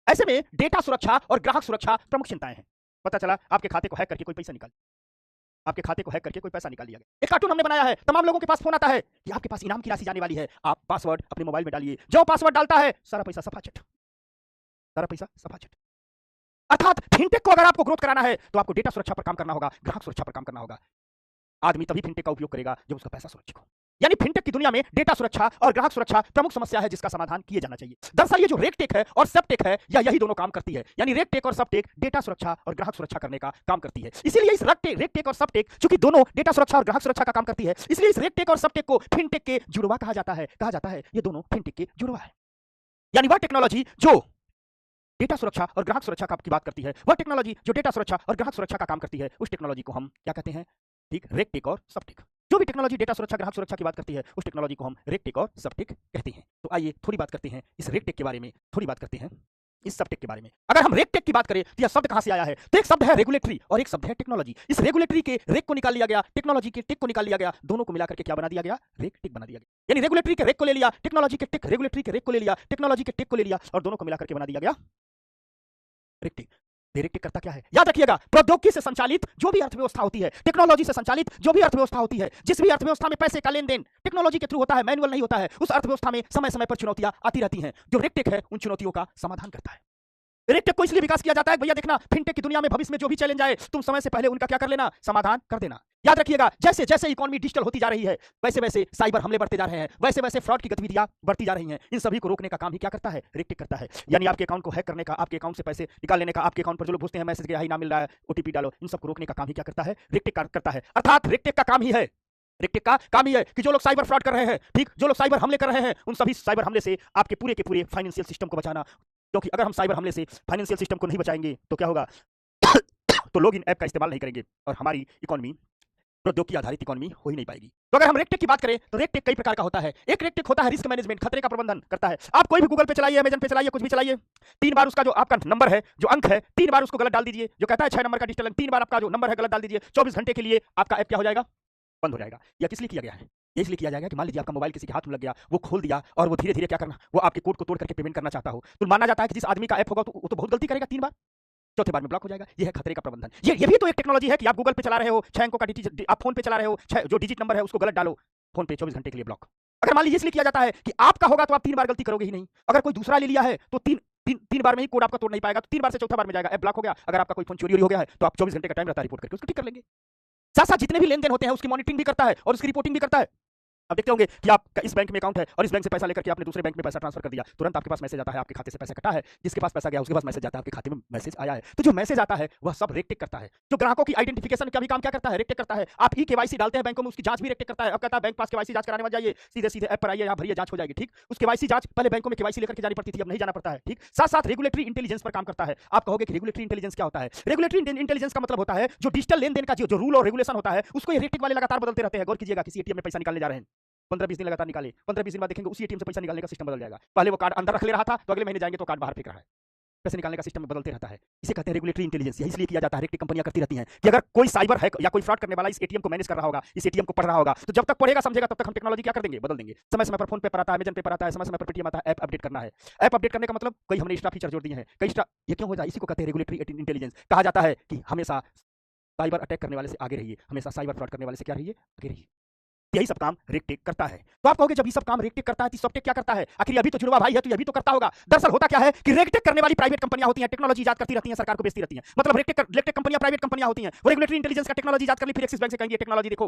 A: ऐसे में डेटा सुरक्षा और ग्राहक सुरक्षा प्रमुख चिंताएं हैं। पता चला आपके खाते को हैक करके कोई पैसा निकाल लिया गया। एक कार्टून हमने बनाया है, तमाम लोगों के पास फोन आता है कि आपके पास इनाम की राशि जाने वाली है, आप पासवर्ड अपने मोबाइल में डालिए। जो पासवर्ड डालता है सारा पैसा सफाचट। अर्थात फिनटेक को अगर आपको ग्रोथ कराना है तो आपको डेटा सुरक्षा पर काम करना होगा, ग्राहक सुरक्षा पर काम करना होगा। आदमी तभी फिनटेक का उपयोग करेगा जब उसका पैसा सुरक्षित हो। यानी फिनटेक की दुनिया में डेटा सुरक्षा और ग्राहक सुरक्षा प्रमुख समस्या है जिसका समाधान किया जाना चाहिए। दरअसल ये जो रेक टेक है और सब टेक है, यही दोनों काम करती है। यानी रेक टेक और सब टेक डेटा सुरक्षा और ग्राहक सुरक्षा करने का काम करती है। इसीलिए इस रेक टेक और सब टेक, चूंकि दोनों डेटा सुरक्षा और ग्राहक सुरक्षा का काम करती है, इसलिए इस रेक टेक और सब टेक को फिनटेक के जुड़वा कहा जाता है। ये दोनों फिनटेक के जुड़वा है। यानी वह टेक्नोलॉजी जो डेटा सुरक्षा और ग्राहक सुरक्षा की बात करती है, वह टेक्नोलॉजी जो डेटा सुरक्षा और ग्राहक सुरक्षा का काम करती है, उस टेक्नोलॉजी को हम क्या कहते हैं? ठीक, रेगटेक और सबटेक। जो भी टेक्नोलॉजी डेटा सुरक्षा ग्राहक सुरक्षा की बात करती है, उस टेक्नोलॉजी को हम रेगटेक और सबटेक कहते हैं। तो आइए थोड़ी बात करते हैं इस रेगटेक के बारे में, थोड़ी बात करते हैं इस सबटेक के बारे में। अगर हम रेगटेक की बात करें तो यह शब्द कहां से आया है? तो एक शब्द है रेगुलेटरी और एक शब्द है टेक्नोलॉजी। इस रेगुलेटरी के रेग को निकाल लिया गया, टेक्नोलॉजी के टेक को निकाल लिया गया, दोनों को मिलाकर के क्या बना दिया गया? रेगटेक बना दिया गया। यानी रेगुलेटरी के रेग को ले लिया, टेक्नोलॉजी के टेक, रेगुलेटरी के रेग को ले लिया, टेक्नोलॉजी के टेक को ले लिया और दोनों को मिलाकर के बना दिया गया रेगटेक। रेगटेक करता क्या है? याद रखिएगा, प्रौद्योगिकी से संचालित जो भी अर्थव्यवस्था होती है, टेक्नोलॉजी से संचालित जो भी अर्थव्यवस्था होती है, जिस भी अर्थव्यवस्था में पैसे का लेन देन टेक्नोलॉजी के थ्रू होता है, मैनुअल नहीं होता है, उस अर्थव्यवस्था में समय समय पर चुनौतियां आती रहती हैं। जो रेगटेक है उन चुनौतियों का समाधान करता है। रेगटेक को इसलिए विकास किया जाता है भैया देखना, फिनटेक की दुनिया में भविष्य में जो भी चैलेंज आए, तुम समय से पहले उनका क्या कर लेना? समाधान कर देना। याद रखिएगा, जैसे जैसे इकोनॉमी डिजिटल होती जा रही है, वैसे वैसे साइबर हमले बढ़ते जा रहे हैं, वैसे वैसे फ्रॉड की गतिविधियां बढ़ती जा रही हैं। इन सभी को रोकने का काम ही क्या करता है? रेगटेक करता है। यानी आपके अकाउंट को हैक करने का, आपके अकाउंट से पैसे निकाल लेने का, आपके अकाउंट पर जो लोग पूछते हैं मैसेज गया ही ना मिल रहा है, ओटीपी डालो, इन सबको रोकने का काम ही क्या करता है? रेगटेक करता है। अर्थात रेगटेक का काम ही है, रेगटेक का काम ही है कि जो लोग साइबर फ्रॉड कर रहे हैं, ठीक, जो लोग साइबर हमले कर रहे हैं, उन सभी साइबर हमले से आपके पूरे के पूरे फाइनेंशियल सिस्टम को बचाना। क्योंकि अगर हम साइबर हमले से फाइनेंशियल सिस्टम को नहीं बचाएंगे तो क्या होगा? तो लोग इन ऐप का इस्तेमाल नहीं करेंगे और हमारी इकोनॉमी प्रौद्योगिकी आधारित इकोनॉमी हो ही नहीं पाएगी। तो अगर हम रेगटेक की बात करें तो रेगटेक कई प्रकार का होता है। एक रेगटेक होता है रिस्क मैनेजमेंट, खतरे का प्रबंधन करता है। आप कोई भी गूगल पे चलाइए, अमेजन पे चलाइए, कुछ भी चलाइए, 3 बार उसका जो आपका नंबर है, जो अंक है, 3 बार उसको गलत डाल दीजिए। जो कहता है 6 नंबर का डिजिटल अंक, 3 बार आपका जो नंबर है गलत डाल दीजिए, 24 घंटे के लिए आपका ऐप क्या हो जाएगा? बंद हो जाएगा। यह किस लिए किया गया है? ये इसलिए किया जाएगा कि मान लीजिए आपका मोबाइल किसी के हाथ में लग गया, वो खोल दिया और वो धीरे-धीरे क्या करना, वो आपके कोड को तोड़ करके पेमेंट करना चाहता हो, तो माना जाता है कि जिस आदमी का ऐप होगा तो वो तो बहुत गलती करेगा 3 बार, चौथे बार में ब्लॉक हो जाएगा। ये है खतरे का प्रबंधन। ये भी तो एक टेक्नोलॉजी है कि आप गूगल पे चला रहे हो, 6 अंकों का आप फोन पे चला रहे हो, 6 जो डिजिट नंबर है उसको गलत डालो, फोन पे 24 घंटे के लिए ब्लॉक। अगर मान लीजिए इसलिए किया जाता है कि आपका होगा तो आप 3 बार गलती करोगे ही नहीं। अगर कोई दूसरा ले लिया है तो 3 बार में ही कोड आपका तोड़ नहीं पाएगा, तो 3 बार से चौथा बार में जाएगा, ऐप ब्लॉक हो गया। अगर आपका कोई फोन चोरी हो गया है तो आप 24 घंटे का टाइम रहता है, रिपोर्ट करके उसको ठीक कर लेंगे। साथ-साथ जितने भी लेन-देन होते हैं उसकी मॉनिटरिंग भी करता है और उसकी रिपोर्टिंग भी करता है। अब देखते होंगे कि आपका इस बैंक में अकाउंट है और इस बैंक से पैसा लेकर के आपने दूसरे बैंक में पैसा ट्रांसफर कर दिया, तुरंत आपके पास मैसेज आता है आपके खाते से पैसा कटा है, जिसके पास पैसा गया उसके पास मैसेज आता है आपके खाते में मैसेज आया है। तो जो मैसेज आता है वह सब रेगटेक करता है। जो ग्राहकों की आइडेंटिफिकेशन का भी काम क्या करता है? रेगटेक करता है। आप ई-केवाईसी डालते हैं बैंकों में, उसकी जांच भी रेगटेक करता है। अब कहता है बैंक पास केवाईसी जांच कराने मत जाइए, सीधे-सीधे ऐप पर आइए, यहाँ भरिए, जांच हो जाएगी, ठीक। उस केवाईसी जांच पहले बैंकों में केवाईसी लेकर के जानी पड़ती थी, अब नहीं जाना पड़ता है, ठीक। साथ-साथ रेगुलेटरी इंटेलिजेंस पर काम करता है। आप कहोगे कि रेगुलेटरी इंटेलिजेंस क्या होता है? रेगुलेटरी इंटेलिजेंस का मतलब होता है जो डिजिटल लेन-देन का जो रूल और रेगुलेशन होता है, उसको ये रेगटेक वाले लगातार बदलते रहते हैं। गौर कीजिएगा, किसी एटीएम में पैसा निकालने जा रहे हैं, 15-20 दिन लगातार निकाले, 15-20 दिन बाद देखेंगे उसी एटीएम से पैसा निकालने का सिस्टम बदल जाएगा। पहले वो कार्ड अंदर रख ले रहा था, तो अगले महीने जाएंगे तो कार्ड बाहर फेंक रहा है। पैसे निकालने का सिस्टम बदलते रहता है। इसे कहते हैं रेगुलेटरी इंटेलिजेंस। यही इसलिए किया जाता है, रेगटेक कंपनियां करती रहती हैं कि अगर कोई साइबर हैक या कोई फ्रॉड करने वाला इस एटीएम को मैनेज कर रहा होगा, इस एटीएम को पढ़ रहा होगा, तो जब तक पढ़ेगा समझेगा तब तक हम टेक्नोलॉजी क्या कर देंगे? बदल देंगे। समय-समय पर फोन पे पर आता है, अमेज़न पे पर आता है, समय-समय पर पेटीएम आता है, ऐप अपडेट करना है। ऐप अपडेट करने का मतलब कई हमने एक्स्ट्रा फीचर जोड़ दिए हैं, कई एक्स्ट्रा। ये क्यों होता है? इसी को कहते हैं रेगुलेटरी इंटेलिजेंस। कहा जाता है कि हमेशा साइबर अटैक करने वाले से आगे रहिए, हमेशा साइबर फ्रॉड करने वाले से क्या रहिए? आगे रहिए। यही सब काम रेगटेक करता है। तो आप कहोगे जब ये सब काम रेगटेक करता है तो सबटेक क्या करता है? आखिर अभी तो जुड़वा भाई है तो ये भी तो करता होगा। दरअसल होता क्या है कि रेगटेक करने वाली प्राइवेट कंपनियां होती हैं, टेक्नोलॉजी इजाद करती रहती हैं, सरकार को बेचती रहती हैं। मतलब रेगटेक कंपनियां प्राइवेट कंपनियां होती हैं, वो रेगुलेटरी इंटेलिजेंस का टेक्नोलॉजी इजाद कर ली, फिर एक्सिस बैंक से कहेंगे टेक्नोलॉजी देखो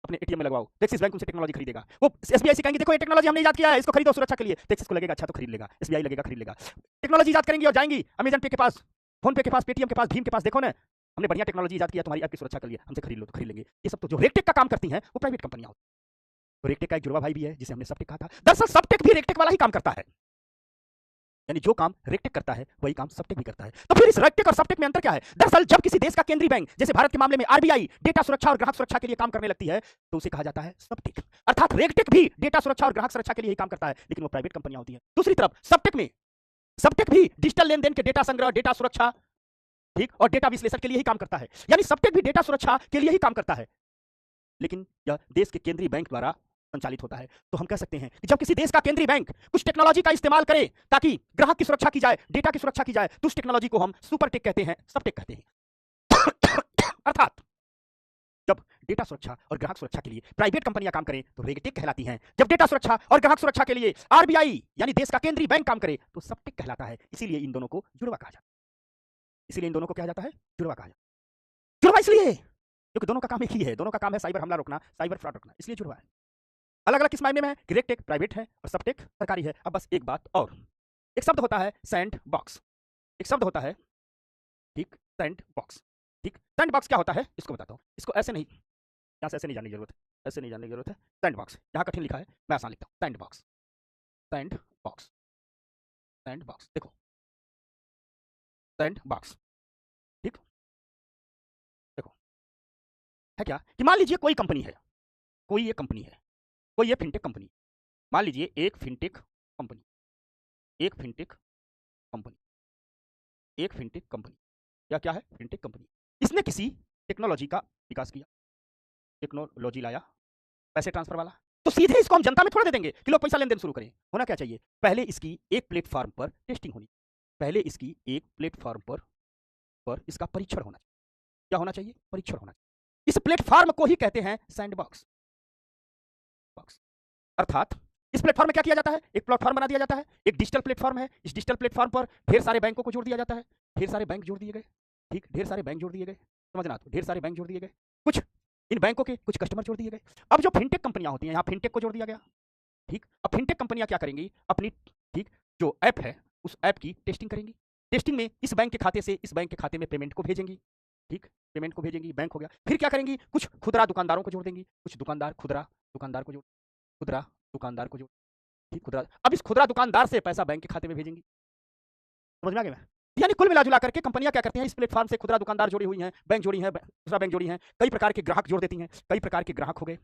A: अपने एटीएम में लगवाओ, एक्सिस बैंक उनसे टेक्नोलॉजी खरीदेगा। वो एसबीआई से कहेंगे देखो ये टेक्नोलॉजी हमने इजाद किया है, इसको खरीदो सुरक्षा के लिए, तो एक्सिस को लगेगा अच्छा तो खरीद लेगा, एसबीआई लगेगा खरीद लेगा। टेक्नोलॉजी इजाद करेंगी और जाएंगी अमेजन पे के पास, फोन पे के पास, पेटीएम के पास, भीम के पास, देखो ना हमने बढ़िया टेक्नोलॉजी इजाद किया तुम्हारी ऐप की सुरक्षा के लिए, हमसे खरीद लो तो खरीद लेंगे। ये सब तो जो रेगटेक का काम करती हैं वो प्राइवेट कंपनियां होती हैं। तो रेगटेक का एक जुड़वा भाई भी है जिसे हमने सबटेक कहा था। दरअसल सबटेक भी रेगटेक वाला ही काम करता है, यानी जो काम रेगटेक करता है वही काम सबटेक भी करता है। तो फिर इस रेगटेक और सबटेक में अंतर क्या है? दरअसल जब किसी देश का केंद्रीय बैंक जैसे भारत के मामले में आरबीआई डेटा सुरक्षा और ग्राहक सुरक्षा के लिए काम करने लगती है तो उसे कहा जाता है सबटेक। अर्थात रेगटेक भी डेटा सुरक्षा और ग्राहक सुरक्षा के लिए ही काम करता है, लेकिन वो प्राइवेट कंपनियां होती हैं। दूसरी तरफ सबटेक भी डिजिटल लेन देन के डेटा संग्रह, डेटा सुरक्षा, ठीक, और डेटा विश्लेषण के लिए ही काम करता है। यानी सबटेक भी डेटा सुरक्षा के लिए ही काम करता है, लेकिन यह देश के केंद्रीय बैंक द्वारा संचालित होता है। तो हम कह सकते हैं कि जब किसी देश का केंद्रीय बैंक कुछ टेक्नोलॉजी का इस्तेमाल करे ताकि ग्राहक की सुरक्षा की जाए, डेटा की सुरक्षा की जाए, तो उस टेक्नोलॉजी को हम सुपरटेक कहते हैं, सबटेक कहते हैं। अर्थात जब डेटा सुरक्षा और ग्राहक सुरक्षा के लिए प्राइवेट कंपनियां काम करें तो रेगटेक कहलाती हैं, जब डेटा सुरक्षा और ग्राहक सुरक्षा के लिए आरबीआई यानी देश का केंद्रीय बैंक काम करे तो सबटेक कहलाता है। इसीलिए इन दोनों को जुड़वा कहा जाता है। इसीलिए इन दोनों को क्या जाता है? जुड़वा कहा जाता है। जुड़वा इसलिए क्योंकि दोनों का काम एक ही है, दोनों का काम है साइबर हमला रोकना, साइबर फ्रॉड रोकना, इसलिए जुड़वा है। अलग अलग किस मायने में है कि रेगटेक प्राइवेट है और सबटेक सरकारी है। अब बस एक बात और, एक शब्द होता है सैंड बॉक्स, एक शब्द होता है, ठीक, सैंड बॉक्स, ठीक। सैंड बॉक्स क्या होता है इसको बताता हूं। इसको ऐसे नहीं, यहां से ऐसे नहीं जानने की जरूरत है, ऐसे नहीं जानने की जरूरत है। सैंड बॉक्स यहां कठिन लिखा है, मैं आसान लिखता हूं। Sand box, sand box sandbox, देखो सैंडबॉक्स, ठीक। देखो है क्या कि मान लीजिए कोई कंपनी है, कोई ये कंपनी है, कोई ये फिनटेक कंपनी, मान लीजिए एक फिनटेक कंपनी, एक फिनटेक कंपनी, एक फिनटेक कंपनी, या क्या है फिनटेक कंपनी, इसने किसी टेक्नोलॉजी का विकास किया, टेक्नोलॉजी लाया, पैसे ट्रांसफर वाला, तो सीधे इसको हम जनता में थोड़ा दे देंगे कि लोग पैसा लेन देन शुरू करें। होना क्या चाहिए, पहले इसकी एक प्लेटफॉर्म पर टेस्टिंग होनी, पहले इसकी एक प्लेटफॉर्म पर इसका परीक्षण होना चाहिए। क्या होना चाहिए, परीक्षण होना चाहिए। इस प्लेटफॉर्म को ही कहते हैं सैंडबॉक्स, अर्थात इस प्लेटफॉर्म में क्या किया जाता है, एक प्लेटफॉर्म बना दिया जाता है, एक डिजिटल प्लेटफॉर्म है, इस डिजिटल प्लेटफॉर्म पर ढेर सारे बैंकों को जोड़ दिया जाता है, ढेर सारे बैंक जोड़ दिए गए, ठीक, ढेर सारे बैंक जोड़ दिए गए, समझना, तो ढेर सारे बैंक जोड़ दिए गए, कुछ इन बैंकों के कुछ कस्टमर जोड़ दिए गए। अब जो फिनटेक कंपनियां होती हैं, यहाँ फिनटेक को जोड़ दिया गया, ठीक। अब फिनटेक कंपनियां क्या करेंगी, अपनी, ठीक, जो ऐप है उस ऐप की टेस्टिंग करेंगी, टेस्टिंग में इस बैंक के खाते से इस बैंक के खाते में पेमेंट को भेजेंगी, ठीक, पेमेंट को भेजेंगी, बैंक हो गया। फिर क्या करेंगी, कुछ खुदरा दुकानदारों को जोड़ देंगी, कुछ दुकानदार खुदरा दुकानदार को जोड़, खुदरा दुकानदार को जोड़, ठीक, खुदरा, अब इस खुदरा दुकानदार से पैसा बैंक के खाते में भेजेंगी। समझ में आ गया मैं, यानी कुल मिला जुला करके कंपनियां क्या करती हैं, इस प्लेटफॉर्म से खुदरा दुकानदार जुड़ी हुई हैं, बैंक जुड़ी हैं, दूसरा बैंक जुड़ी हैं, कई प्रकार के ग्राहक जोड़ देती हैं, कई प्रकार के ग्राहक हो गए,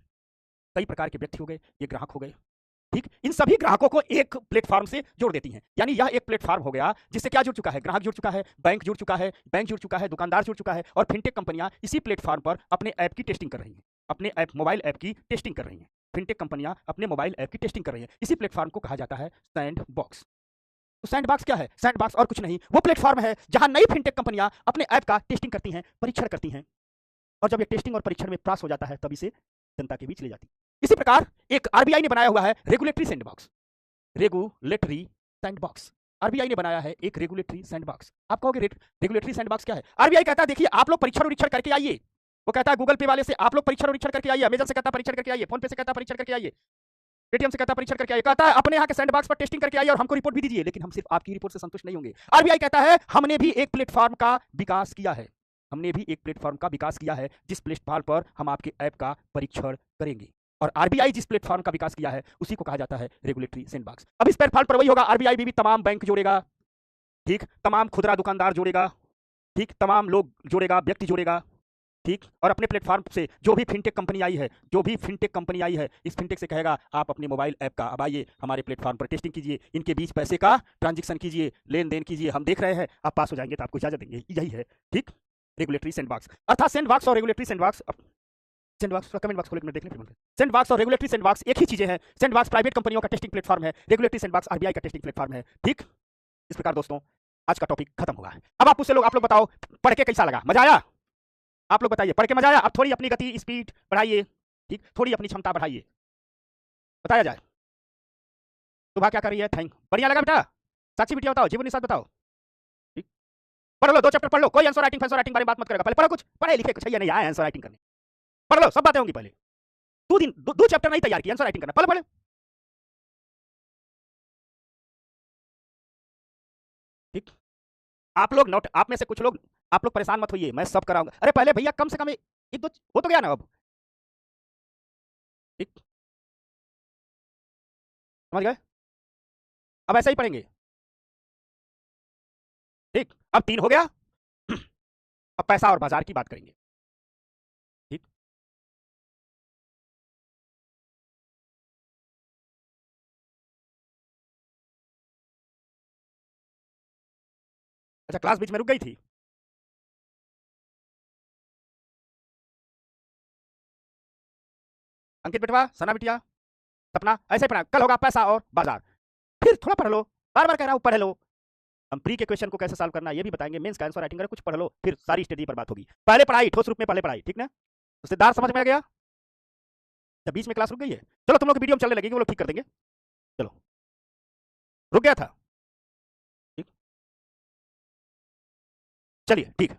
A: कई प्रकार के व्यक्ति हो गए, ये ग्राहक हो गए, ठीक। इन सभी ग्राहकों को एक प्लेटफॉर्म से जोड़ देती हैं, यानी यह एक प्लेटफॉर्म हो गया जिससे क्या जुड़ चुका है, ग्राहक जुड़ चुका है, बैंक जुड़ चुका है, बैंक जुड़ चुका है, दुकानदार जुड़ चुका है, और फिनटेक कंपनियां इसी प्लेटफॉर्म पर अपने ऐप की टेस्टिंग कर रही हैं, अपने ऐप, मोबाइल ऐप की टेस्टिंग कर रही हैं, फिनटेक कंपनियां अपने मोबाइल ऐप की टेस्टिंग कर रही हैं। इसी प्लेटफॉर्म को कहा जाता है सैंडबॉक्स। तो सैंडबॉक्स क्या है, सैंडबॉक्स और कुछ नहीं, वो प्लेटफॉर्म है जहां नई फिनटेक कंपनियां अपने ऐप का टेस्टिंग करती हैं, परीक्षण करती हैं, और जब ये टेस्टिंग और परीक्षण में पास हो जाता है तभी से जनता के बीच ले जाती है। इसी प्रकार एक आरबीआई ने बनाया हुआ है regulatory sandbox, regulatory sandbox, RBI ने बनाया है एक रेगुलेटरी सैंडबॉक्स। आप कहोगे रेगुलेटरी सैंडबॉक्स क्या है, आरबीआई कहता है देखिए आप लोग परीक्षण उरीक्षण करके आइए, वो कहता है गूगल पे वाले से आप लोग परीक्षण उरीक्षण करके आइए, अमेजन से कहता है परीक्षण करके आइए, फोन पे से कहता है परीक्षण करके आइए, पेटीएम से कहता है परीक्षण करके आइए, कहता है अपने यहाँ के सैंडबॉक्स पर टेस्टिंग करके आइए और हमको रिपोर्ट भी दीजिए, लेकिन हम सिर्फ आपकी रिपोर्ट से संतुष्ट नहीं होंगे। आरबीआई कहता है हमने भी एक प्लेटफॉर्म का विकास किया है, हमने भी एक प्लेटफॉर्म का विकास किया है जिस प्लेटफॉर्म पर हम आपके ऐप का परीक्षण करेंगे, और आरबीआई जिस प्लेटफॉर्म का विकास किया है उसी को कहा जाता है रेगुलेटरी सैंडबॉक्स। अब इस प्लेटफॉर्म पर वही होगा, आरबीआई भी तमाम बैंक जोड़ेगा, ठीक, तमाम खुदरा दुकानदार जोड़ेगा, ठीक, तमाम लोग जोड़ेगा, व्यक्ति जोड़ेगा, ठीक, और अपने प्लेटफॉर्म से जो भी फिनटेक कंपनी आई है, जो भी फिनटेक कंपनी आई है, इस फिनटेक से कहेगा आप अपने मोबाइल ऐप का अब आइए हमारे प्लेटफॉर्म पर टेस्टिंग कीजिए, इनके बीच पैसे का ट्रांजेक्शन कीजिए, लेन देन कीजिए, हम देख रहे हैं, आप पास हो जाएंगे तो आपको इजाजत देंगे, यही है, ठीक, रेगुलेटरी सैंडबॉक्स। अर्थात सैंडबॉक्स और रेगुलेटरी सैंडबॉक्स, सैंडबॉक्स का कमेंट बॉक्स खोल के देख लें, सैंडबॉक्स और रेगुलेटरी सैंडबॉक्स एक ही चीजें हैं। सैंडबॉक्स प्राइवेट कंपनियों का टेस्टिंग प्लेटफॉर्म है, रेगुलेटरी सैंडबॉक्स आरबीआई का टेस्टिंग प्लेटफॉर्म है, ठीक। इस प्रकार दोस्तों आज का टॉपिक खत्म हुआ है। अब आप मुझसे लोग, आप लोग बताओ पढ़ के कैसा लगा, मजा आया, आप लोग बताइए, पढ़ के मजा आया? अब थोड़ी अपनी गति स्पीड बढ़ाइए, ठीक, थोड़ी अपनी क्षमता बढ़ाइए, बताया जाए। सुबह क्या कर रही है, थैंक, बढ़िया लगा बेटा? साक्षी बिटिया बताओ, जीवन निषाद बताओ, ठीक, पढ़ लो, 2 चैप्टर पढ़ लो, कोई आंसर राइटिंग फैंसर राइटिंग बारे में बात मत करेगा, पहले पढ़ो, कुछ पढ़े लिखे कुछ है नहीं आया आंसर राइटिंग करने, पढ़ लो, सब बातें होंगी पहले, 2 चैप्टर नहीं तैयार किया, आंसर राइटिंग करना, पहले पढ़े, ठीक। आप लोग नोट, आप में से कुछ लोग, आप लोग परेशान मत होइए, मैं सब कराऊंगा। अरे पहले भैया कम से कम एक दो हो तो गया ना अब, ठीक, समझ गए? अब ऐसा ही पढ़ेंगे, ठीक, अब 3 हो गया। अब पैसा और बाजार की बात करेंगे, ठीक। अच्छा क्लास बीच में रुक गई थी, अंकित बेटवा, सना बिटिया, सपना, ऐसे पढ़ा, कल होगा पैसा और बाजार, फिर थोड़ा पढ़ लो, बार बार कह रहा हूं पढ़ लो, हम प्री के क्वेश्चन को कैसे सॉल्व करना है ये भी बताएंगे, मेंस का आंसर राइटिंग कर कुछ पढ़ लो, फिर सारी स्टडी पर बात होगी, पहले पढ़ाई ठोस रूप में पहले पढ़ाई, ठीक ना? उससे समझ में आ गया? जब बीच में क्लास रुक गई है, चलो तुम लोग की वीडियो चलने लगेगी, वो लोग ठीक कर देंगे, चलो, रुक गया था, ठीक, चलिए ठीक।